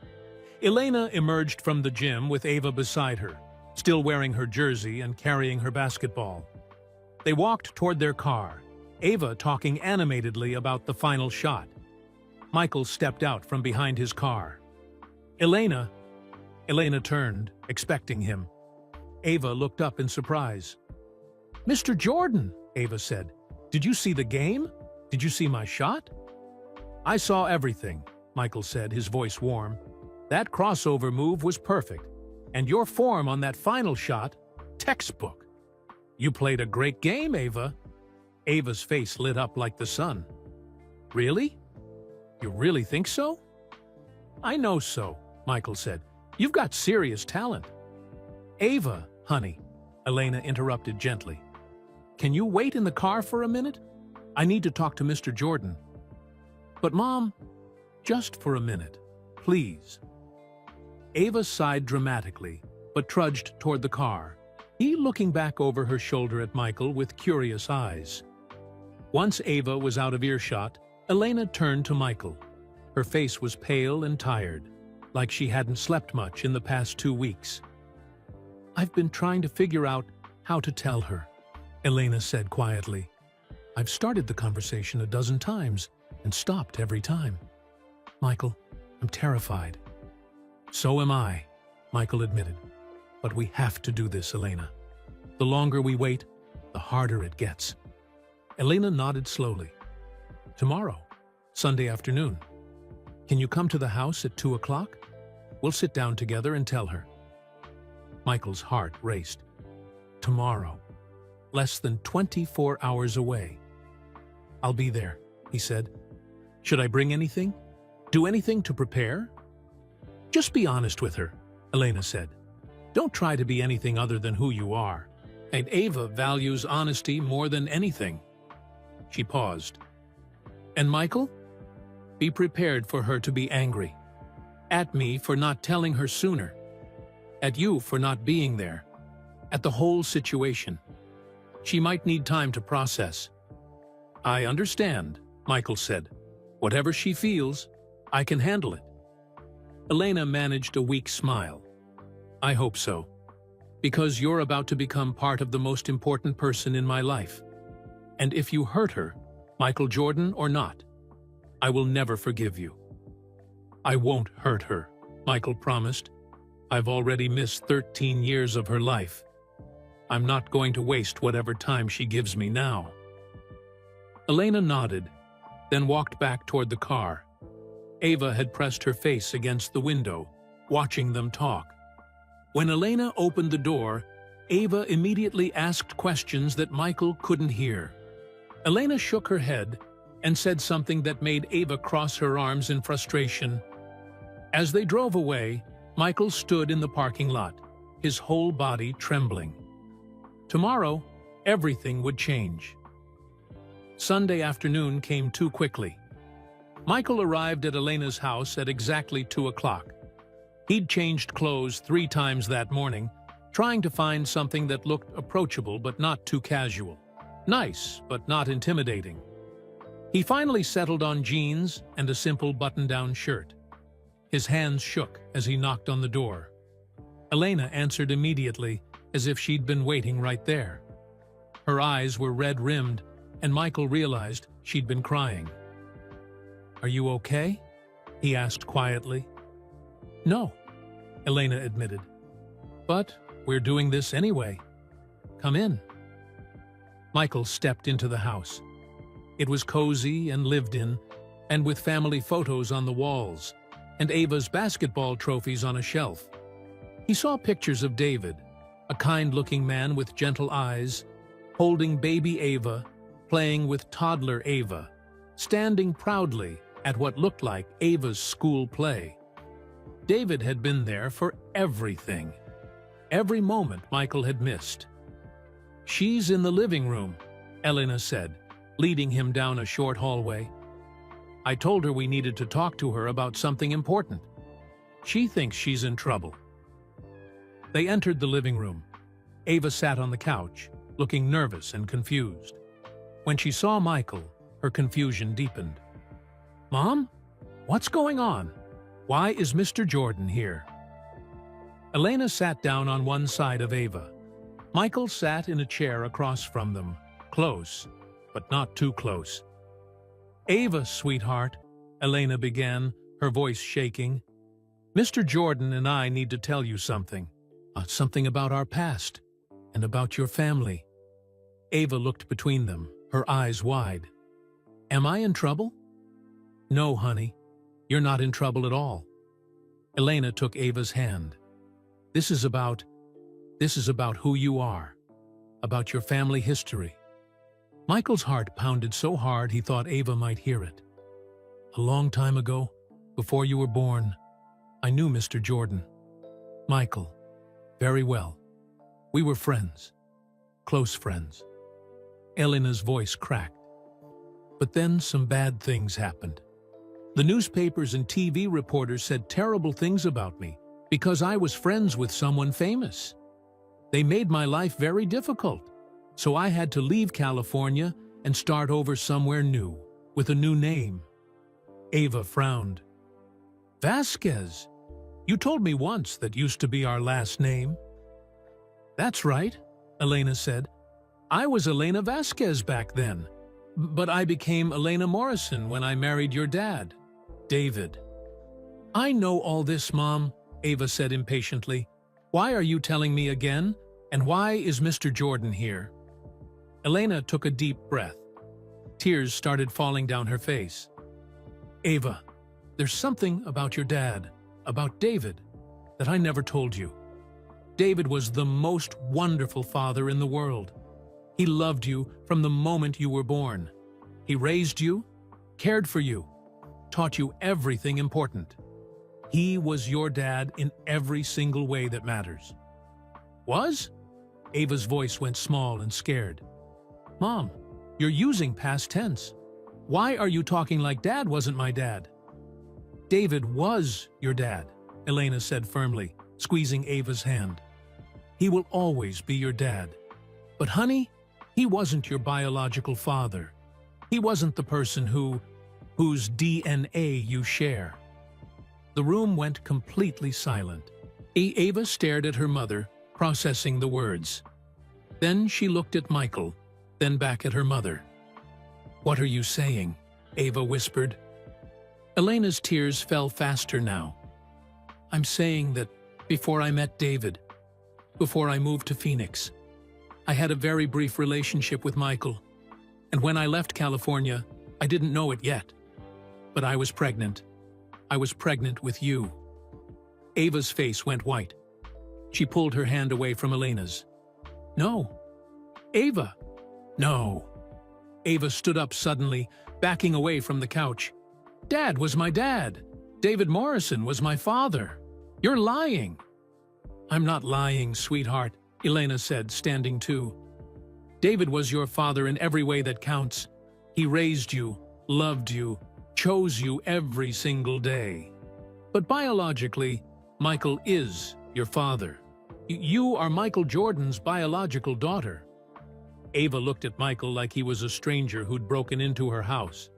Elena emerged from the gym with Ava beside her, still wearing her jersey and carrying her basketball. They walked toward their car, Ava talking animatedly about the final shot. Michael stepped out from behind his car. Elena turned, expecting him. Ava looked up in surprise. "Mr. Jordan," Ava said, "did you see the game? Did you see my shot?" "I saw everything," Michael said, his voice warm. "That crossover move was perfect, and your form on that final shot, textbook. You played a great game, Ava." Ava's face lit up like the sun. "Really? You really think so?" "I know so," Michael said. "You've got serious talent." "Ava, honey," Elena interrupted gently. "Can you wait in the car for a minute? I need to talk to Mr. Jordan." "But Mom, just for a minute, please." Ava sighed dramatically, but trudged toward the car, he looking back over her shoulder at Michael with curious eyes. Once Ava was out of earshot, Elena turned to Michael. Her face was pale and tired, like she hadn't slept much in the past 2 weeks. "I've been trying to figure out how to tell her," Elena said quietly. "I've started the conversation a dozen times and stopped every time. Michael, I'm terrified." "So am I," Michael admitted. "But we have to do this, Elena. The longer we wait, the harder it gets." Elena nodded slowly. "Tomorrow, Sunday afternoon. Can you come to the house at 2 o'clock? We'll sit down together and tell her." Michael's heart raced. Tomorrow. Less than 24 hours away. "I'll be there," he said. "Should I bring anything? Do anything to prepare?" "Just be honest with her," Elena said. "Don't try to be anything other than who you are. And Ava values honesty more than anything." She paused. "And Michael? Be prepared for her to be angry. At me for not telling her sooner. At you for not being there. At the whole situation. She might need time to process." "I understand," Michael said. "Whatever she feels, I can handle it." Elena managed a weak smile. "I hope so. Because you're about to become part of the most important person in my life. And if you hurt her, Michael Jordan or not, I will never forgive you." "I won't hurt her," Michael promised. "I've already missed 13 years of her life. I'm not going to waste whatever time she gives me now." Elena nodded, then walked back toward the car. Ava had pressed her face against the window, watching them talk. When Elena opened the door, Ava immediately asked questions that Michael couldn't hear. Elena shook her head and said something that made Ava cross her arms in frustration. As they drove away, Michael stood in the parking lot, his whole body trembling. Tomorrow, everything would change. Sunday afternoon came too quickly. Michael arrived at Elena's house at exactly 2 o'clock. He'd changed clothes 3 times that morning, trying to find something that looked approachable but not too casual. Nice, but not intimidating. He finally settled on jeans and a simple button-down shirt. His hands shook as he knocked on the door. Elena answered immediately, as if she'd been waiting right there. Her eyes were red-rimmed, and Michael realized she'd been crying. "Are you okay?" he asked quietly. "No," Elena admitted. "But we're doing this anyway. Come in." Michael stepped into the house. It was cozy and lived in, and with family photos on the walls, and Ava's basketball trophies on a shelf. He saw pictures of David, a kind-looking man with gentle eyes, holding baby Ava, playing with toddler Ava, standing proudly at what looked like Ava's school play. David had been there for everything. Every moment Michael had missed. "She's in the living room," Elena said, leading him down a short hallway. "I told her we needed to talk to her about something important. She thinks she's in trouble." They entered the living room. Ava sat on the couch, looking nervous and confused. When she saw Michael, her confusion deepened. "Mom? What's going on? Why is Mr. Jordan here?" Elena sat down on one side of Ava. Michael sat in a chair across from them, close, but not too close. "Ava, sweetheart," Elena began, her voice shaking. "Mr. Jordan and I need to tell you something. Something about our past, and about your family." Ava looked between them, her eyes wide. "Am I in trouble?" "No, honey. You're not in trouble at all." Elena took Ava's hand. This is about who you are, about your family history." Michael's heart pounded so hard he thought Ava might hear it. "A long time ago, before you were born, I knew Mr. Jordan. Michael, very well. We were friends, close friends." Elena's voice cracked. "But then some bad things happened. The newspapers and TV reporters said terrible things about me, Because I was friends with someone famous. They made my life very difficult, so I had to leave California and start over somewhere new, with a new name. Ava frowned. Vasquez. You told me once that used to be our last name. That's right, Elena said. I was Elena Vasquez back then, but I became Elena Morrison when I married your dad, David. I know all this, Mom, Ava said impatiently. Why are you telling me again? And why is Mr. Jordan here? Elena took a deep breath. Tears started falling down her face. Ava, there's something about your dad, about David, that I never told you. David was the most wonderful father in the world. He loved you from the moment you were born. He raised you, cared for you, taught you everything important. He was your dad in every single way that matters. Was? Ava's voice went small and scared. Mom, you're using past tense. Why are you talking like Dad wasn't my dad? David was your dad, Elena said firmly, squeezing Ava's hand. He will always be your dad. But honey, he wasn't your biological father. He wasn't the person whose DNA you share. The room went completely silent. Ava stared at her mother, processing the words. Then she looked at Michael, then back at her mother. What are you saying? Ava whispered. Elena's tears fell faster now. I'm saying that before I met David, before I moved to Phoenix, I had a very brief relationship with Michael. And when I left California, I didn't know it yet. But I was pregnant. I was pregnant with you. Ava's face went white. She pulled her hand away from Elena's. No. Ava. No. Ava stood up suddenly, backing away from the couch. Dad was my dad. David Morrison was my father. You're lying. I'm not lying, sweetheart, Elena said, standing too. David was your father in every way that counts. He raised you, loved you, chose you every single day. But biologically, Michael is your father. You are Michael Jordan's biological daughter. Ava looked at Michael like he was a stranger who'd broken into her house.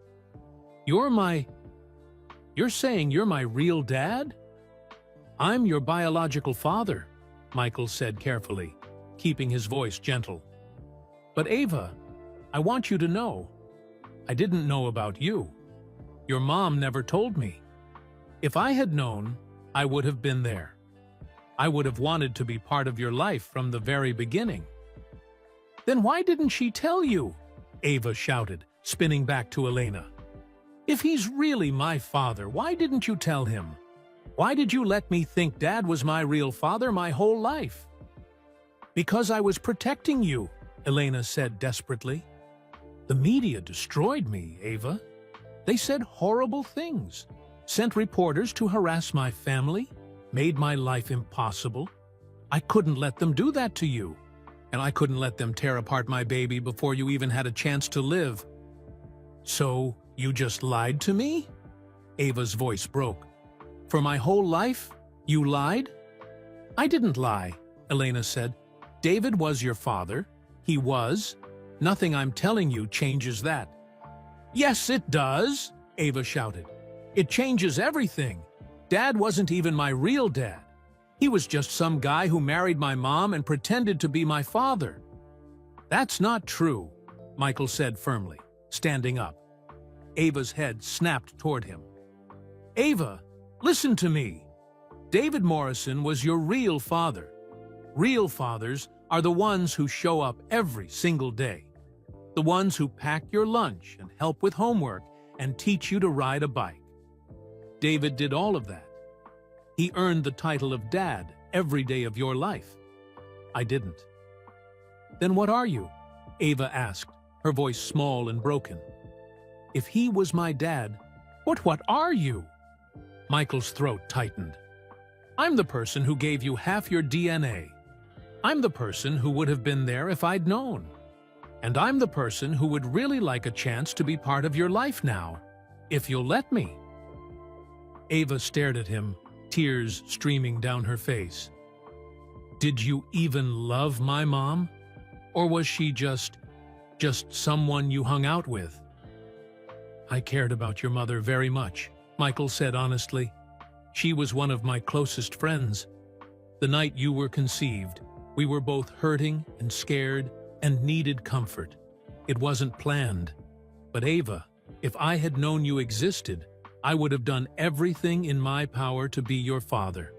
You're saying you're my real dad? I'm your biological father, Michael said carefully, keeping his voice gentle. But Ava, I want you to know, I didn't know about you. Your mom never told me. If I had known, I would have been there. I would have wanted to be part of your life from the very beginning. Then why didn't she tell you? Ava shouted, spinning back to Elena. If he's really my father, why didn't you tell him? Why did you let me think Dad was my real father my whole life? Because I was protecting you, Elena said desperately. The media destroyed me, Ava. They said horrible things, sent reporters to harass my family, made my life impossible. I couldn't let them do that to you, and I couldn't let them tear apart my baby before you even had a chance to live. So you just lied to me? Ava's voice broke. For my whole life, you lied? I didn't lie, Elena said. David was your father. He was. Nothing I'm telling you changes that. Yes, it does, Ava shouted. It changes everything. Dad wasn't even my real dad. He was just some guy who married my mom and pretended to be my father. That's not true, Michael said firmly, standing up. Ava's head snapped toward him. Ava, listen to me. David Morrison was your real father. Real fathers are the ones who show up every single day. The ones who pack your lunch and help with homework and teach you to ride a bike. David did all of that. He earned the title of Dad every day of your life. I didn't. Then what are you? Ava asked, her voice small and broken. If he was my dad, what are you? Michael's throat tightened. I'm the person who gave you half your DNA. I'm the person who would have been there if I'd known. And I'm the person who would really like a chance to be part of your life now, if you'll let me. Ava stared at him, tears tears streaming down her face. Did you even love my mom? Or was she just someone you hung out with? I cared about your mother very much, Michael said honestly. She was one of my closest friends. The night you were conceived, we were both hurting and scared and needed comfort. It wasn't planned. But Ava, if I had known you existed, I would have done everything in my power to be your father.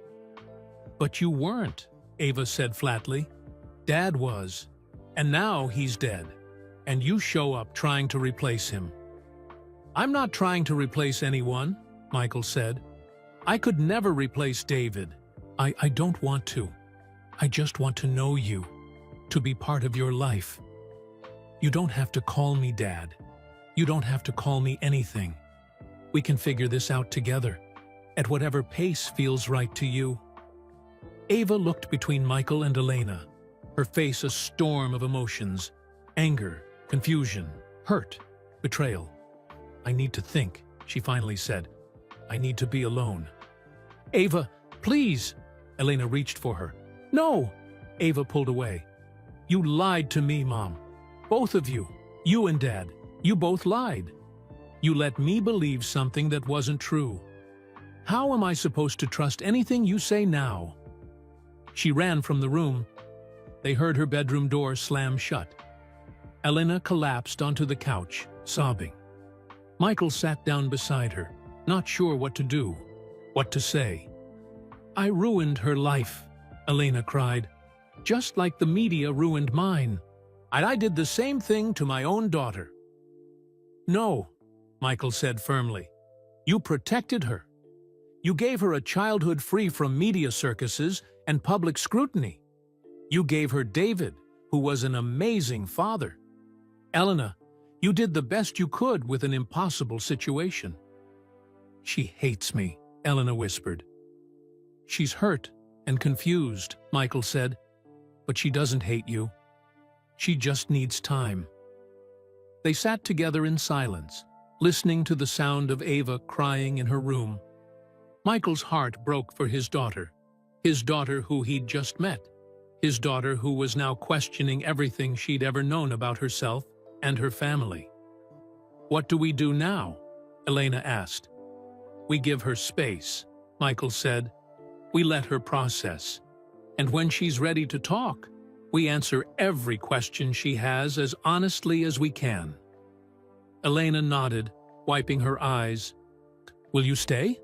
But you weren't, Ava said flatly. Dad was. And now he's dead. And you show up trying to replace him. I'm not trying to replace anyone, Michael said. I could never replace David. I don't want to. I just want to know you, to be part of your life. You don't have to call me Dad. You don't have to call me anything. We can figure this out together, at whatever pace feels right to you. Ava looked between Michael and Elena, her face a storm of emotions: anger, confusion, hurt, betrayal. I need to think, she finally said. I need to be alone. Ava, please! Elena reached for her. No! Ava pulled away. You lied to me, Mom. Both of you. You and Dad. You both lied. You let me believe something that wasn't true. How am I supposed to trust anything you say now? She ran from the room. They heard her bedroom door slam shut. Elena collapsed onto the couch, sobbing. Michael sat down beside her, not sure what to do, what to say. I ruined her life, Elena cried, just like the media ruined mine. And I did the same thing to my own daughter. No, Michael said firmly. You protected her. You gave her a childhood free from media circuses and public scrutiny. You gave her David, who was an amazing father. Elena, you did the best you could with an impossible situation. She hates me, Elena whispered. She's hurt and confused, Michael said, but she doesn't hate you. She just needs time. They sat together in silence, listening to the sound of Ava crying in her room. Michael's heart broke for his daughter who he'd just met, his daughter who was now questioning everything she'd ever known about herself and her family. What do we do now? Elena asked. We give her space, Michael said. We let her process. And when she's ready to talk, we answer every question she has as honestly as we can. Elena nodded, wiping her eyes. Will you stay?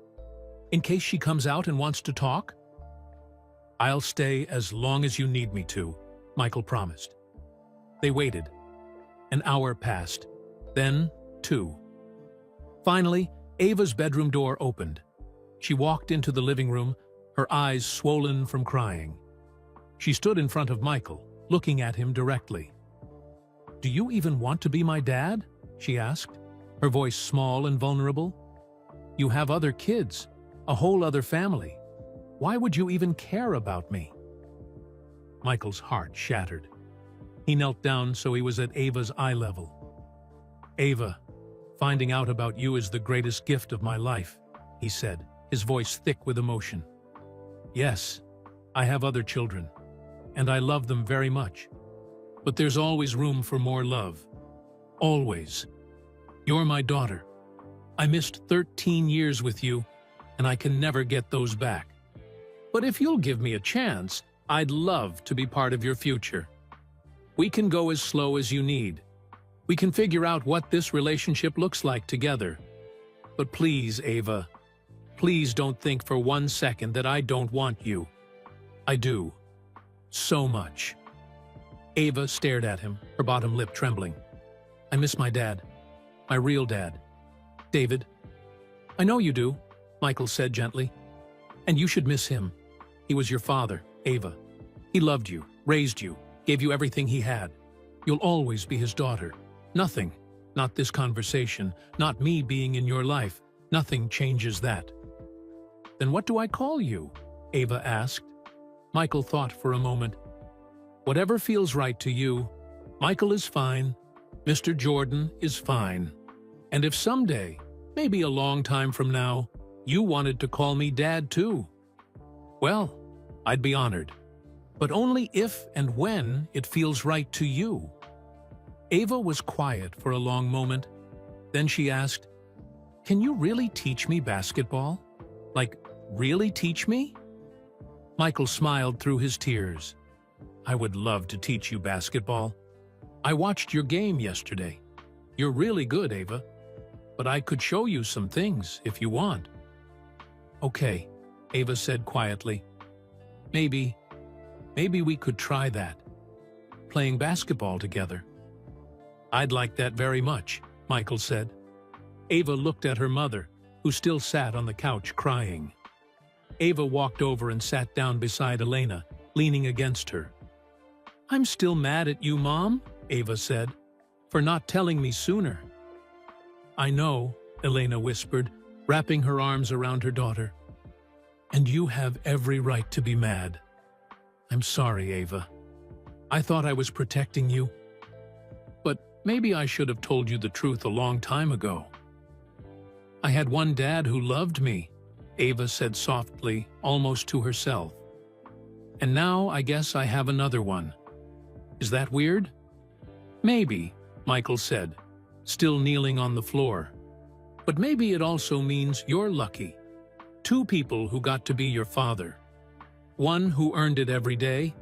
In case she comes out and wants to talk? I'll stay as long as you need me to, Michael promised. They waited. An hour passed, then 2. Finally, Ava's bedroom door opened. She walked into the living room, her eyes swollen from crying. She stood in front of Michael, looking at him directly. Do you even want to be my dad? She asked, her voice small and vulnerable. You have other kids, a whole other family. Why would you even care about me? Michael's heart shattered. He knelt down so he was at Ava's eye level. Ava, finding out about you is the greatest gift of my life, he said, his voice thick with emotion. Yes, I have other children, and I love them very much. But there's always room for more love. Always. You're my daughter. I missed 13 years with you, and I can never get those back. But if you'll give me a chance, I'd love to be part of your future. We can go as slow as you need. We can figure out what this relationship looks like together. But please, Ava, please don't think for 1 second that I don't want you. I do. So much. Ava stared at him, her bottom lip trembling. I miss my dad. My real dad. David. I know you do, Michael said gently. And you should miss him. He was your father, Ava. He loved you, raised you, gave you everything he had. You'll always be his daughter. Nothing, not this conversation, not me being in your life, nothing changes that. Then what do I call you? Ava asked. Michael thought for a moment. Whatever feels right to you. Michael is fine. Mr. Jordan is fine. And if someday, maybe a long time from now, you wanted to call me Dad too, Well, I'd be honored, but only if and when it feels right to you. Ava was quiet for a long moment. Then she asked, "Can you really teach me basketball? Like, really teach me?" Michael smiled through his tears. "I would love to teach you basketball. I watched your game yesterday. You're really good, Ava. But I could show you some things if you want." "Okay," Ava said quietly. Maybe we could try that. Playing basketball together." "I'd like that very much," Michael said. Ava looked at her mother, who still sat on the couch crying. Ava walked over and sat down beside Elena, leaning against her. "I'm still mad at you, Mom," Ava said, "for not telling me sooner." "I know," Elena whispered, wrapping her arms around her daughter. "And you have every right to be mad. I'm sorry, Ava. I thought I was protecting you. But maybe I should have told you the truth a long time ago. I had one dad who loved me," Ava said softly, almost to herself. "And now I guess I have another one. Is that weird?" "Maybe," Michael said, still kneeling on the floor. "But maybe it also means you're lucky. Two people who got to be your father. One who earned it every day,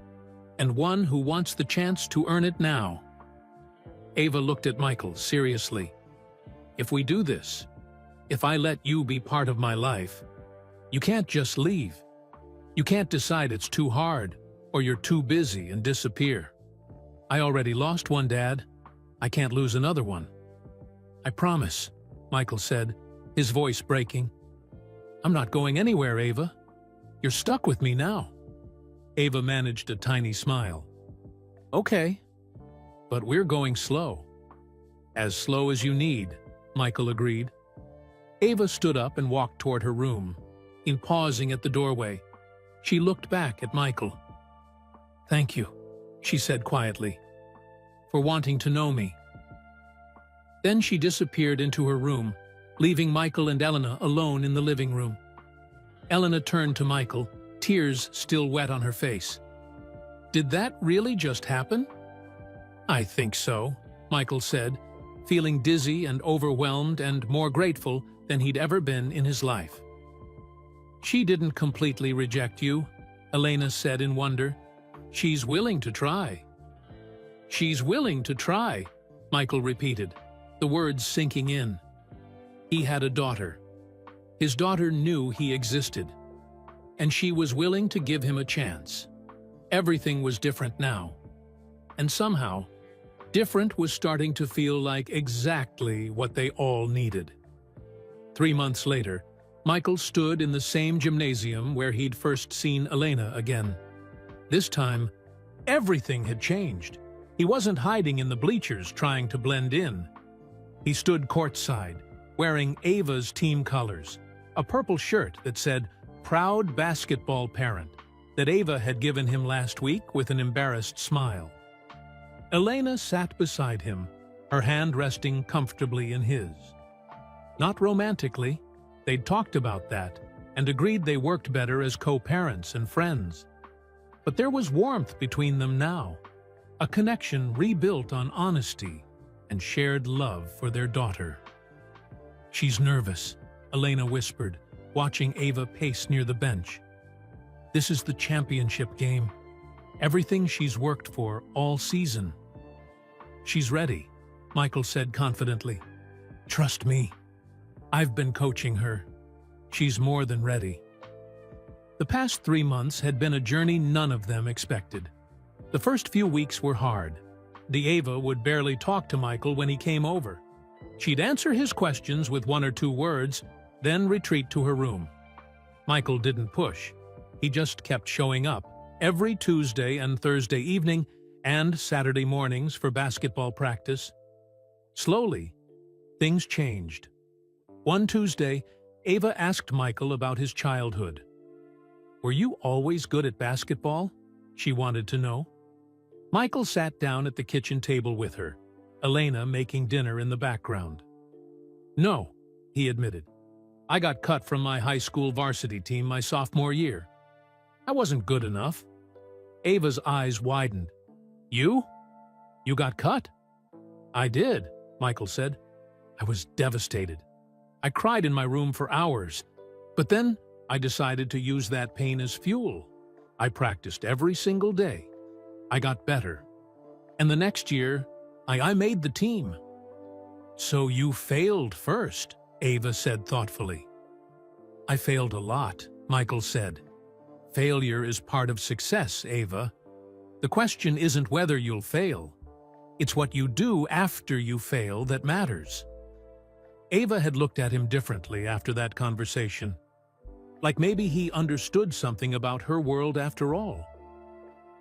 and one who wants the chance to earn it now." Ava looked at Michael seriously. "If we do this, if I let you be part of my life, you can't just leave. You can't decide it's too hard, or you're too busy and disappear. I already lost one dad. I can't lose another one." "I promise," Michael said, his voice breaking. "I'm not going anywhere, Ava. You're stuck with me now." Ava managed a tiny smile. "Okay, but we're going slow." "As slow as you need," Michael agreed. Ava stood up and walked toward her room. In pausing at the doorway, she looked back at Michael. "Thank you," she said quietly, "for wanting to know me." Then she disappeared into her room, leaving Michael and Elena alone in the living room. Elena turned to Michael, tears still wet on her face. "Did that really just happen?" "I think so," Michael said, feeling dizzy and overwhelmed and more grateful than he'd ever been in his life. "She didn't completely reject you," Elena said in wonder. "She's willing to try." "She's willing to try," Michael repeated, the words sinking in. He had a daughter. His daughter knew he existed, and she was willing to give him a chance. Everything was different now, and somehow, different was starting to feel like exactly what they all needed. 3 months later, Michael stood in the same gymnasium where he'd first seen Elena again. This time, everything had changed. He wasn't hiding in the bleachers trying to blend in. He stood courtside, wearing Ava's team colors, a purple shirt that said, "Proud Basketball Parent," that Ava had given him last week with an embarrassed smile. Elena sat beside him, her hand resting comfortably in his. Not romantically, they'd talked about that and agreed they worked better as co-parents and friends. But there was warmth between them now, a connection rebuilt on honesty and shared love for their daughter. "She's nervous," Elena whispered, watching Ava pace near the bench. "This is the championship game. Everything she's worked for all season." "She's ready," Michael said confidently. "Trust me. I've been coaching her. She's more than ready." The past 3 months had been a journey none of them expected. The first few weeks were hard. Ava would barely talk to Michael when he came over. She'd answer his questions with 1 or 2 words, then retreat to her room. Michael didn't push. He just kept showing up, every Tuesday and Thursday evening and Saturday mornings for basketball practice. Slowly, things changed. One Tuesday, Ava asked Michael about his childhood. "Were you always good at basketball?" she wanted to know. Michael sat down at the kitchen table with her, Elena making dinner in the background. "No," he admitted. "I got cut from my high school varsity team my sophomore year." I wasn't good enough. Ava's eyes widened. You? You got cut? I did, Michael said. I was devastated. I cried in my room for hours. But then I decided to use that pain as fuel. I practiced every single day. I got better. And the next year, I made the team. So you failed first, Ava said thoughtfully. I failed a lot, Michael said. Failure is part of success, Ava. The question isn't whether you'll fail. It's what you do after you fail that matters. Ava had looked at him differently after that conversation. Like maybe he understood something about her world after all.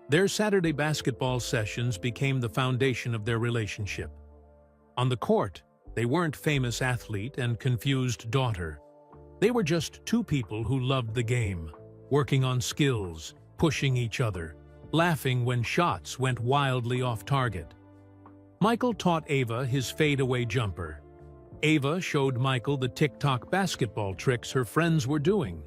Their Saturday basketball sessions became the foundation of their relationship. On the court, they weren't famous athlete and confused daughter. They were just two people who loved the game, working on skills, pushing each other, laughing when shots went wildly off target. Michael taught Ava his fadeaway jumper. Ava showed Michael the TikTok basketball tricks her friends were doing.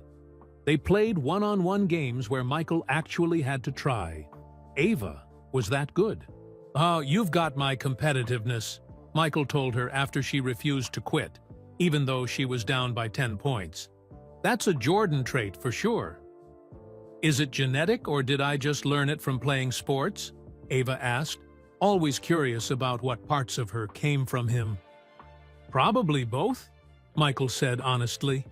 They played one-on-one games where Michael actually had to try. Ava was that good. "Oh, you've got my competitiveness," Michael told her after she refused to quit, even though she was down by 10 points. "That's a Jordan trait for sure." "Is it genetic or did I just learn it from playing sports?" Ava asked, always curious about what parts of her came from him. "Probably both," Michael said honestly.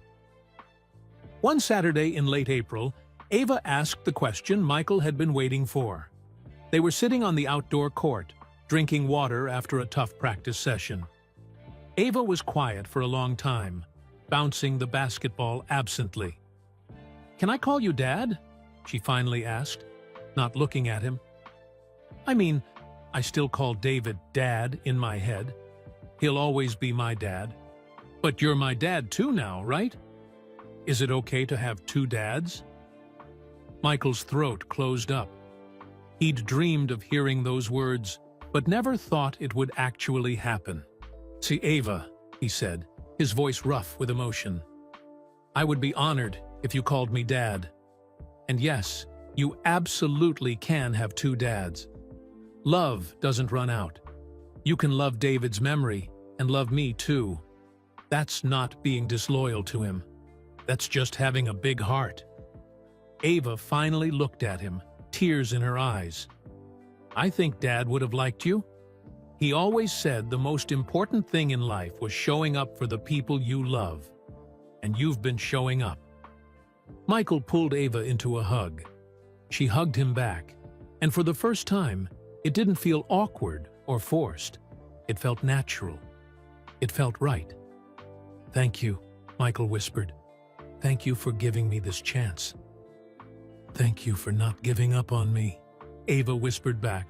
One Saturday in late April, Ava asked the question Michael had been waiting for. They were sitting on the outdoor court, drinking water after a tough practice session. Ava was quiet for a long time, bouncing the basketball absently. "Can I call you Dad?" she finally asked, not looking at him. "I mean, I still call David Dad in my head. He'll always be my dad. But you're my dad too now, right? Is it okay to have two dads?" Michael's throat closed up. He'd dreamed of hearing those words, but never thought it would actually happen. "See, Ava," he said, his voice rough with emotion. "I would be honored if you called me Dad. And yes, you absolutely can have two dads. Love doesn't run out. You can love David's memory and love me too. That's not being disloyal to him. That's just having a big heart." Ava finally looked at him, tears in her eyes. "I think Dad would have liked you. He always said the most important thing in life was showing up for the people you love. And you've been showing up." Michael pulled Ava into a hug. She hugged him back, and for the first time, it didn't feel awkward or forced. It felt natural. It felt right. "Thank you," Michael whispered. "Thank you for giving me this chance." "Thank you for not giving up on me," Ava whispered back,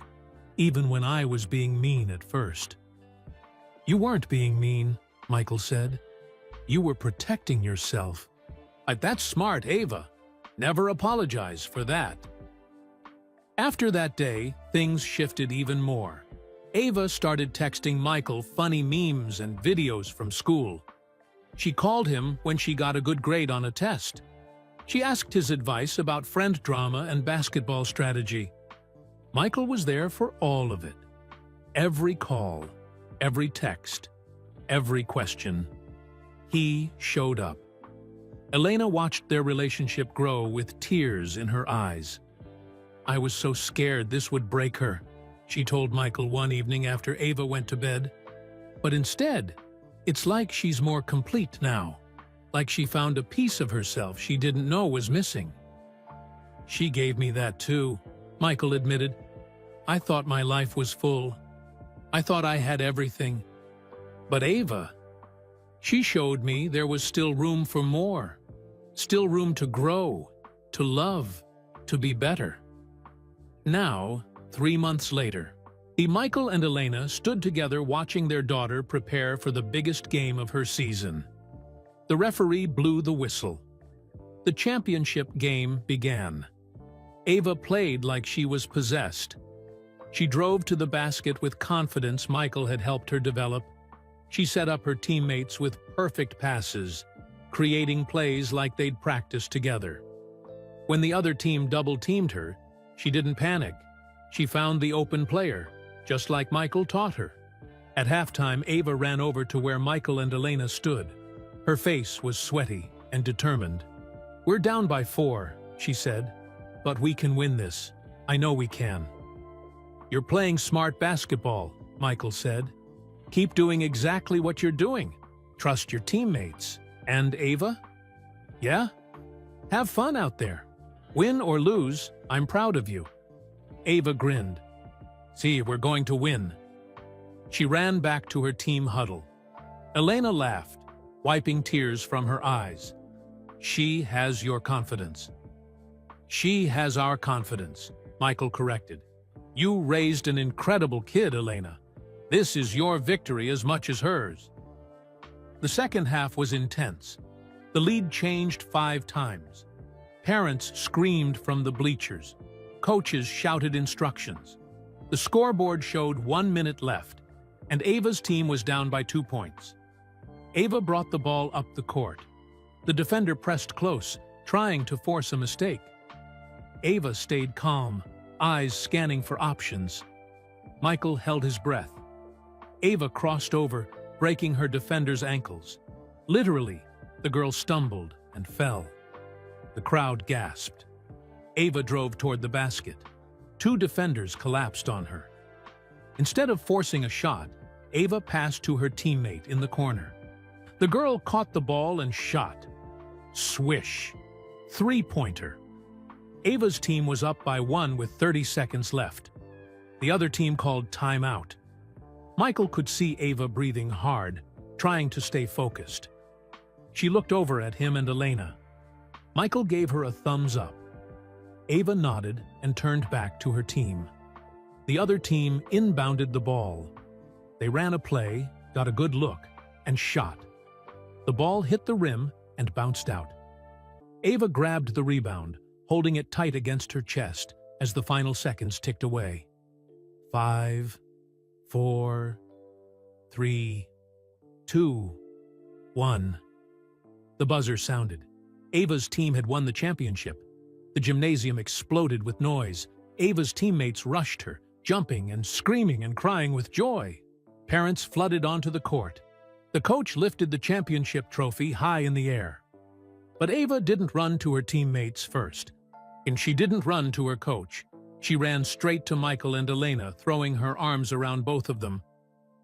"even when I was being mean at first." "You weren't being mean," Michael said. "You were protecting yourself." "That's smart, Ava. Never apologize for that." After that day, things shifted even more. Ava started texting Michael funny memes and videos from school. She called him when she got a good grade on a test. She asked his advice about friend drama and basketball strategy. Michael was there for all of it. Every call, every text, every question. He showed up. Elena watched their relationship grow with tears in her eyes. "I was so scared this would break her," she told Michael one evening after Ava went to bed. "But instead, it's like she's more complete now. Like she found a piece of herself she didn't know was missing." "She gave me that too," Michael admitted. "I thought my life was full. I thought I had everything. But Ava, she showed me there was still room for more. Still room to grow, to love, to be better." Now, 3 months later, Michael and Elena stood together watching their daughter prepare for the biggest game of her season. The referee blew the whistle. The championship game began. Ava played like she was possessed. She drove to the basket with confidence Michael had helped her develop. She set up her teammates with perfect passes, creating plays like they'd practiced together. When the other team double-teamed her, she didn't panic. She found the open player, just like Michael taught her. At halftime, Ava ran over to where Michael and Elena stood. Her face was sweaty and determined. "We're down by 4, she said, "but we can win this. I know we can." "You're playing smart basketball," Michael said. "Keep doing exactly what you're doing. Trust your teammates. And Ava? Yeah? Have fun out there. Win or lose, I'm proud of you." Ava grinned. "See, we're going to win." She ran back to her team huddle. Elena laughed, wiping tears from her eyes. "She has your confidence." "She has our confidence," Michael corrected. "You raised an incredible kid, Elena. This is your victory as much as hers." The second half was intense. The lead changed 5 times. Parents screamed from the bleachers. Coaches shouted instructions. The scoreboard showed 1 minute left, and Ava's team was down by 2 points. Ava brought the ball up the court. The defender pressed close, trying to force a mistake. Ava stayed calm, eyes scanning for options. Michael held his breath. Ava crossed over, breaking her defender's ankles. Literally, the girl stumbled and fell. The crowd gasped. Ava drove toward the basket. 2 defenders collapsed on her. Instead of forcing a shot, Ava passed to her teammate in the corner. The girl caught the ball and shot. Swish. 3-pointer. Ava's team was up by 1 with 30 seconds left. The other team called timeout. Michael could see Ava breathing hard, trying to stay focused. She looked over at him and Elena. Michael gave her a thumbs up. Ava nodded and turned back to her team. The other team inbounded the ball. They ran a play, got a good look, and shot. The ball hit the rim and bounced out. Ava grabbed the rebound, holding it tight against her chest as the final seconds ticked away. 5, 4, 3, 2, 1. The buzzer sounded. Ava's team had won the championship. The gymnasium exploded with noise. Ava's teammates rushed her, jumping and screaming and crying with joy. Parents flooded onto the court. The coach lifted the championship trophy high in the air. But Ava didn't run to her teammates first. And she didn't run to her coach. She ran straight to Michael and Elena, throwing her arms around both of them.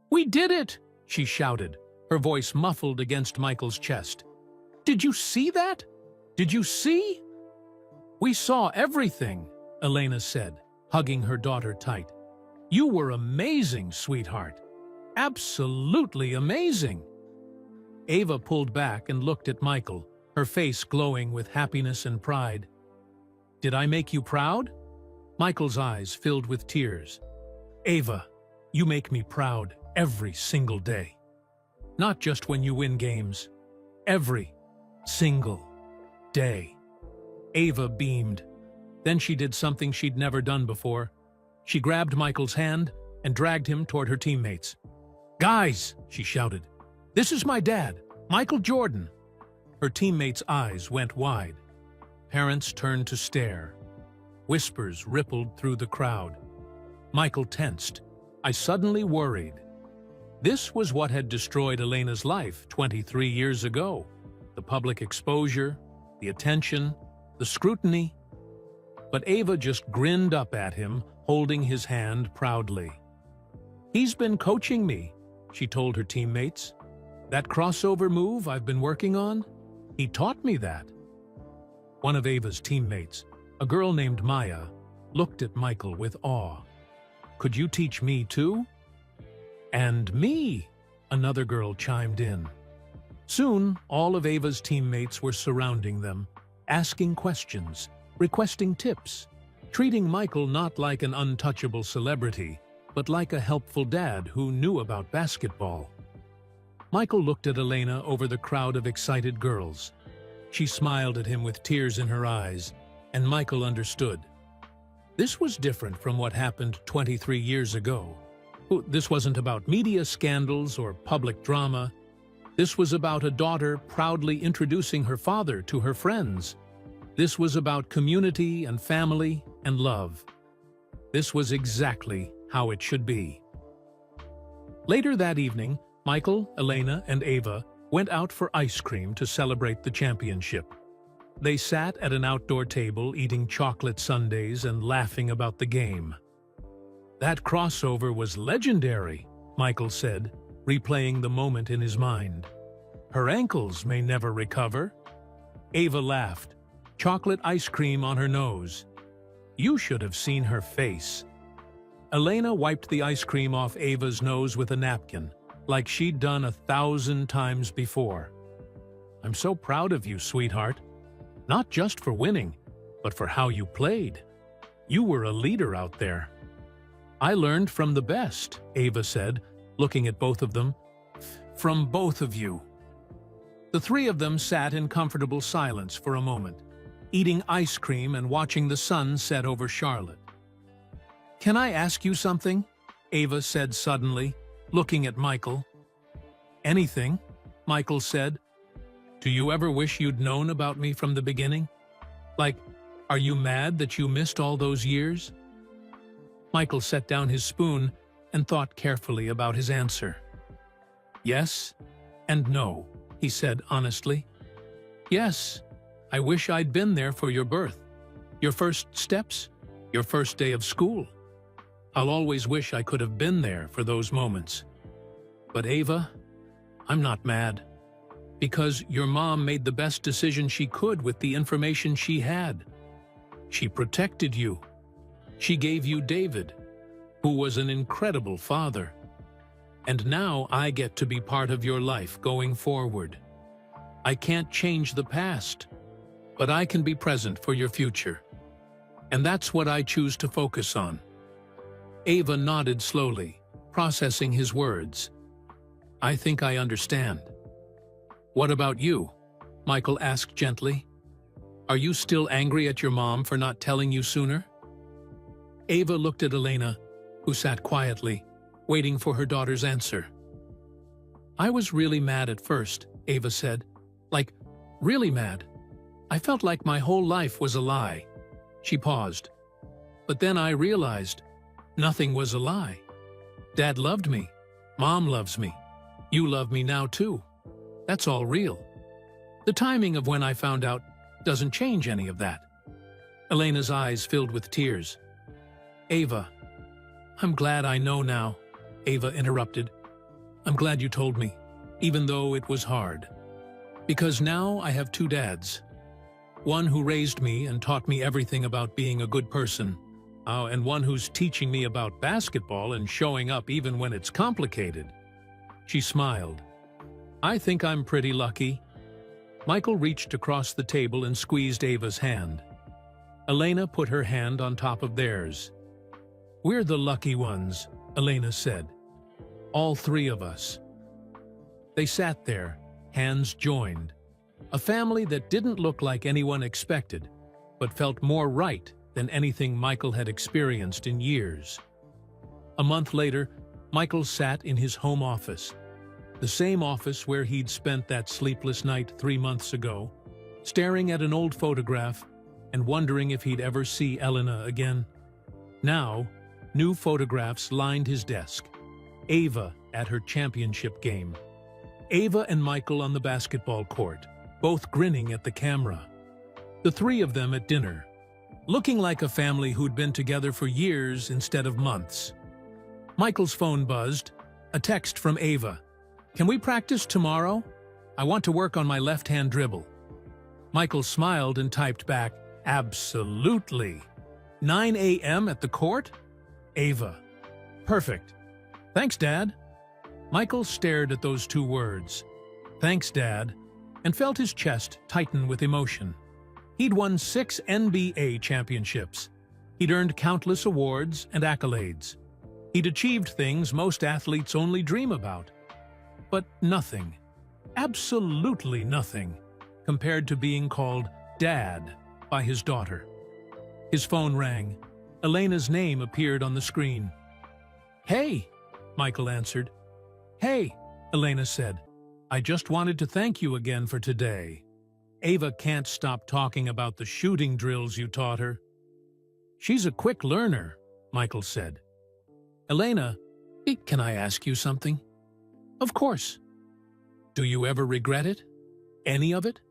"We did it!" she shouted, her voice muffled against Michael's chest. "Did you see that? Did you see?" "We saw everything," Elena said, hugging her daughter tight. "You were amazing, sweetheart. Absolutely amazing." Ava pulled back and looked at Michael, her face glowing with happiness and pride. "Did I make you proud?" Michael's eyes filled with tears. "Ava, you make me proud every single day. Not just when you win games. Every single day." Ava beamed. Then she did something she'd never done before. She grabbed Michael's hand and dragged him toward her teammates. "Guys," she shouted, "this is my dad, Michael Jordan." Her teammates' eyes went wide. Parents turned to stare. Whispers rippled through the crowd. Michael tensed. I suddenly worried. This was what had destroyed Elena's life 23 years ago. The public exposure, the attention, the scrutiny. But Ava just grinned up at him, holding his hand proudly. "He's been coaching me," she told her teammates. "That crossover move I've been working on, he taught me that." One of Ava's teammates, a girl named Maya, looked at Michael with awe. "Could you teach me too?" "And me," another girl chimed in. Soon, all of Ava's teammates were surrounding them, asking questions, requesting tips, treating Michael not like an untouchable celebrity, but like a helpful dad who knew about basketball. Michael looked at Elena over the crowd of excited girls. She smiled at him with tears in her eyes, and Michael understood. This was different from what happened 23 years ago. This wasn't about media scandals or public drama. This was about a daughter proudly introducing her father to her friends. This was about community and family and love. This was exactly how it should be. Later that evening, Michael, Elena, and Ava went out for ice cream to celebrate the championship. They sat at an outdoor table eating chocolate sundaes and laughing about the game. "That crossover was legendary," Michael said, replaying the moment in his mind. "Her ankles may never recover." Ava laughed, chocolate ice cream on her nose. "You should have seen her face." Elena wiped the ice cream off Ava's nose with a napkin, like she'd done 1,000 times before. "I'm so proud of you, sweetheart. Not just for winning, but for how you played. You were a leader out there." "I learned from the best," Ava said, looking at both of them. "From both of you." The three of them sat in comfortable silence for a moment, eating ice cream and watching the sun set over Charlotte. "Can I ask you something?" Ava said suddenly, looking at Michael. "Anything," Michael said. "Do you ever wish you'd known about me from the beginning? Like, are you mad that you missed all those years?" Michael set down his spoon and thought carefully about his answer. "Yes and no," he said honestly. "Yes, I wish I'd been there for your birth, your first steps, your first day of school. I'll always wish I could have been there for those moments. But Ava, I'm not mad. Because your mom made the best decision she could with the information she had. She protected you. She gave you David, who was an incredible father. And now I get to be part of your life going forward. I can't change the past, but I can be present for your future. And that's what I choose to focus on." Ava nodded slowly, processing his words. "I think I understand." "What about you?" Michael asked gently. "Are you still angry at your mom for not telling you sooner?" Ava looked at Elena, who sat quietly, waiting for her daughter's answer. "I was really mad at first," Ava said. "Like, really mad. I felt like my whole life was a lie." She paused. "But then I realized nothing was a lie. Dad loved me. Mom loves me. You love me now too. That's all real. The timing of when I found out doesn't change any of that." Elena's eyes filled with tears. "Ava, I'm glad I know now," Ava interrupted. "I'm glad you told me, even though it was hard. Because now I have two dads. One who raised me and taught me everything about being a good person, and one who's teaching me about basketball and showing up even when it's complicated." She smiled. "I think I'm pretty lucky." Michael reached across the table and squeezed Ava's hand. Elena put her hand on top of theirs. "We're the lucky ones," Elena said. "All three of us." They sat there, hands joined. A family that didn't look like anyone expected, but felt more right than anything Michael had experienced in years. A month later, Michael sat in his home office, the same office where he'd spent that sleepless night 3 months ago, staring at an old photograph and wondering if he'd ever see Elena again. Now, new photographs lined his desk. Ava at her championship game. Ava and Michael on the basketball court, both grinning at the camera. The three of them at dinner, looking like a family who'd been together for years instead of months. Michael's phone buzzed, a text from Ava. "Can we practice tomorrow? I want to work on my left-hand dribble." Michael smiled and typed back, "Absolutely. 9 a.m. at the court?" Ava. "Perfect. Thanks, Dad." Michael stared at those two words, "Thanks, Dad," and felt his chest tighten with emotion. He'd won 6 NBA championships. He'd earned countless awards and accolades. He'd achieved things most athletes only dream about. But nothing, absolutely nothing, compared to being called Dad by his daughter. His phone rang. Elena's name appeared on the screen. "Hey," Michael answered. "Hey," Elena said. "I just wanted to thank you again for today." Ava can't stop talking about the shooting drills you taught her. She's a quick learner, Michael said. Elena, can I ask you something? Of course. Do you ever regret it? Any of it?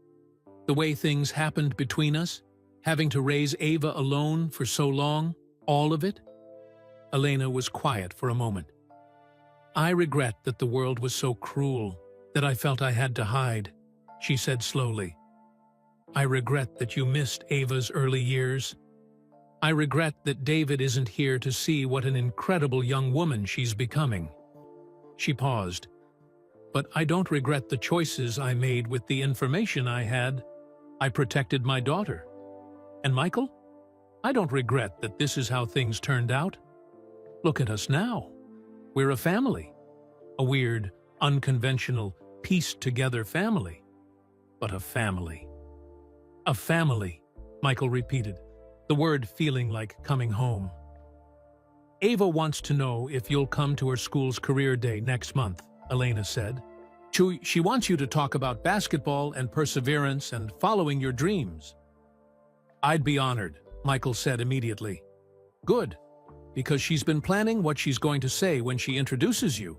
The way things happened between us? Having to raise Ava alone for so long? All of it? Elena was quiet for a moment. I regret that the world was so cruel, that I felt I had to hide, she said slowly. I regret that you missed Ava's early years. I regret that David isn't here to see what an incredible young woman she's becoming. She paused. But I don't regret the choices I made with the information I had. I protected my daughter. And Michael? I don't regret that this is how things turned out. Look at us now. We're a family. A weird, unconventional, pieced-together family. But a family. A family, Michael repeated, the word feeling like coming home. Ava wants to know if you'll come to her school's career day next month, Elena said. She wants you to talk about basketball and perseverance and following your dreams. I'd be honored, Michael said immediately. Good, because she's been planning what she's going to say when she introduces you.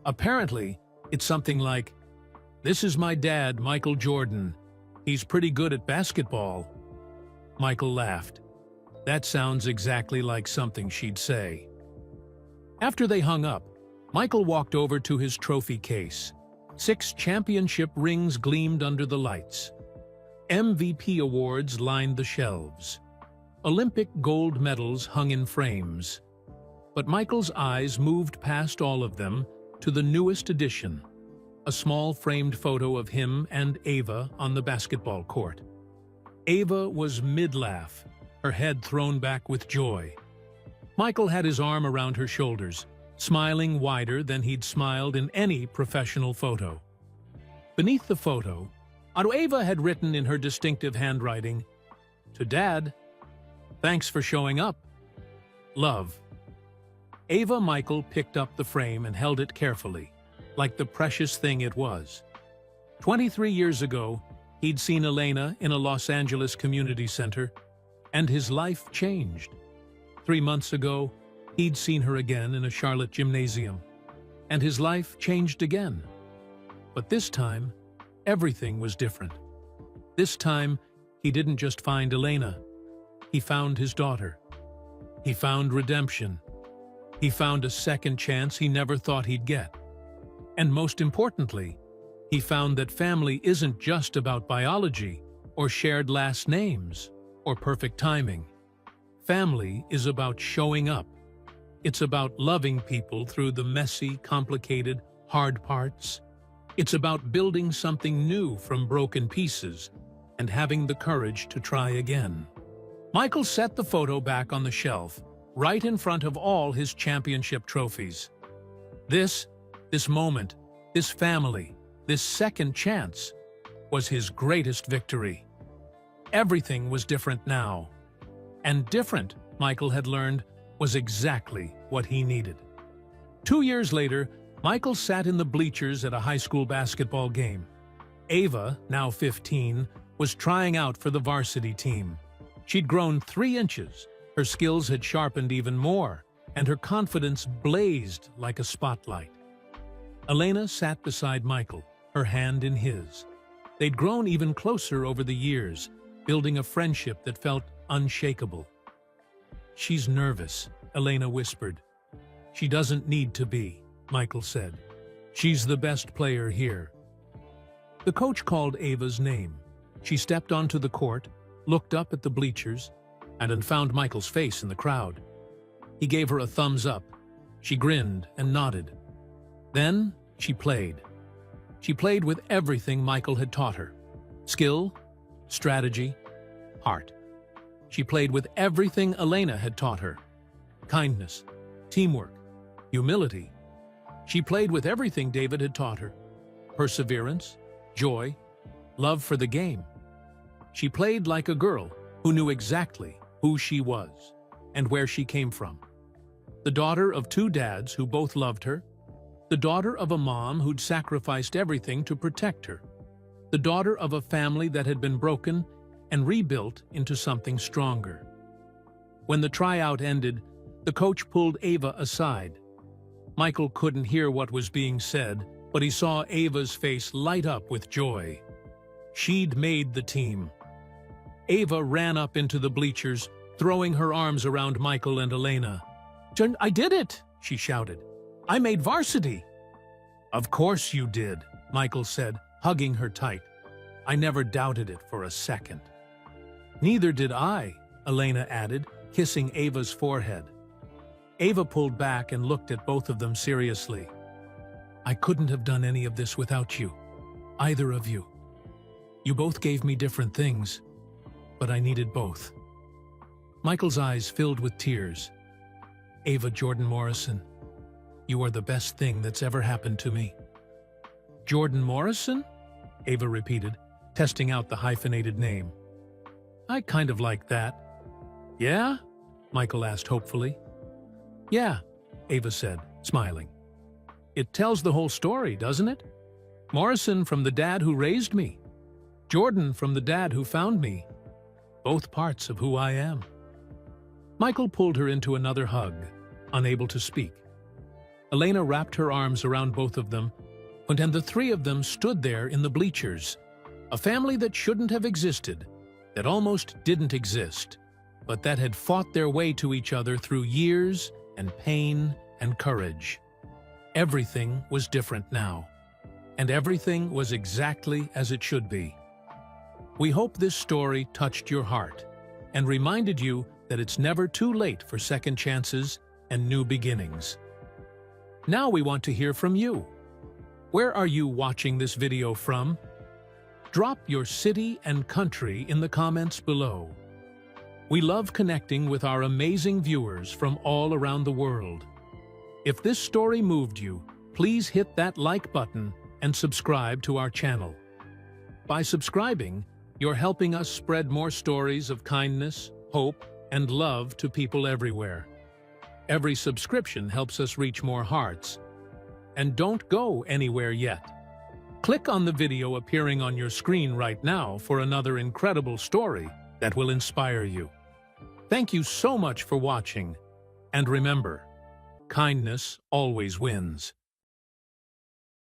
Apparently, it's something like, "This is my dad, Michael Jordan. He's pretty good at basketball." Michael laughed. That sounds exactly like something she'd say. After they hung up, Michael walked over to his trophy case. 6 championship rings gleamed under the lights. MVP awards lined the shelves. Olympic gold medals hung in frames. But Michael's eyes moved past all of them to the newest addition, a small framed photo of him and Ava on the basketball court. Ava was mid-laugh, her head thrown back with joy. Michael had his arm around her shoulders, smiling wider than he'd smiled in any professional photo. Beneath the photo, Ava had written in her distinctive handwriting, "To Dad, thanks for showing up. Love." Ava Michael picked up the frame and held it carefully, like the precious thing it was. 23 years ago, he'd seen Elena in a Los Angeles community center, and his life changed. 3 months ago, he'd seen her again in a Charlotte gymnasium, and his life changed again. But this time, everything was different. This time, he didn't just find Elena. He found his daughter. He found redemption. He found a second chance he never thought he'd get. And most importantly, he found that family isn't just about biology or shared last names or perfect timing. Family is about showing up. It's about loving people through the messy, complicated, hard parts. It's about building something new from broken pieces and having the courage to try again. Michael set the photo back on the shelf, right in front of all his championship trophies. This moment, this family, this second chance, was his greatest victory. Everything was different now. And different, Michael had learned, was exactly what he needed. 2 years later, Michael sat in the bleachers at a high school basketball game. Ava, now 15, was trying out for the varsity team. She'd grown 3 inches, her skills had sharpened even more, and her confidence blazed like a spotlight. Elena sat beside Michael, her hand in his. They'd grown even closer over the years, building a friendship that felt unshakable. "She's nervous," Elena whispered. "She doesn't need to be," Michael said. "She's the best player here." The coach called Ava's name. She stepped onto the court, looked up at the bleachers, and then found Michael's face in the crowd. He gave her a thumbs up. She grinned and nodded. Then she played. She played with everything Michael had taught her: skill, strategy, heart. She played with everything Elena had taught her: kindness, teamwork, humility. She played with everything David had taught her: perseverance, joy, love for the game. She played like a girl who knew exactly who she was and where she came from. The daughter of 2 dads who both loved her. The daughter of a mom who'd sacrificed everything to protect her. the daughter of a family that had been broken and rebuilt into something stronger. When the tryout ended, the coach pulled Ava aside. Michael couldn't hear what was being said, but he saw Ava's face light up with joy. She'd made the team. Ava ran up into the bleachers, throwing her arms around Michael and Elena. "I did it!" she shouted. "I made varsity!" "Of course you did," Michael said, hugging her tight. "I never doubted it for a second." "Neither did I," Elena added, kissing Ava's forehead. Ava pulled back and looked at both of them seriously. "I couldn't have done any of this without you, either of you. You both gave me different things, but I needed both." Michael's eyes filled with tears. "Ava Jordan Morrison, you are the best thing that's ever happened to me." "Jordan Morrison?" Ava repeated, testing out the hyphenated name. "I kind of like that." "Yeah?" Michael asked hopefully. "Yeah," Ava said, smiling. "It tells the whole story, doesn't it? Morrison from the dad who raised me. Jordan from the dad who found me. Both parts of who I am." Michael pulled her into another hug, unable to speak. Elena wrapped her arms around both of them, and the three of them stood there in the bleachers. A family that shouldn't have existed, that almost didn't exist, but that had fought their way to each other through years and pain and courage. Everything was different now, and everything was exactly as it should be. We hope this story touched your heart and reminded you that it's never too late for second chances and new beginnings. Now we want to hear from you. Where are you watching this video from? Drop your city and country in the comments below. We love connecting with our amazing viewers from all around the world. If this story moved you, please hit that like button and subscribe to our channel. By subscribing, you're helping us spread more stories of kindness, hope, and love to people everywhere. Every subscription helps us reach more hearts. And don't go anywhere yet. Click on the video appearing on your screen right now for another incredible story that will inspire you. Thank you so much for watching, and remember, kindness always wins.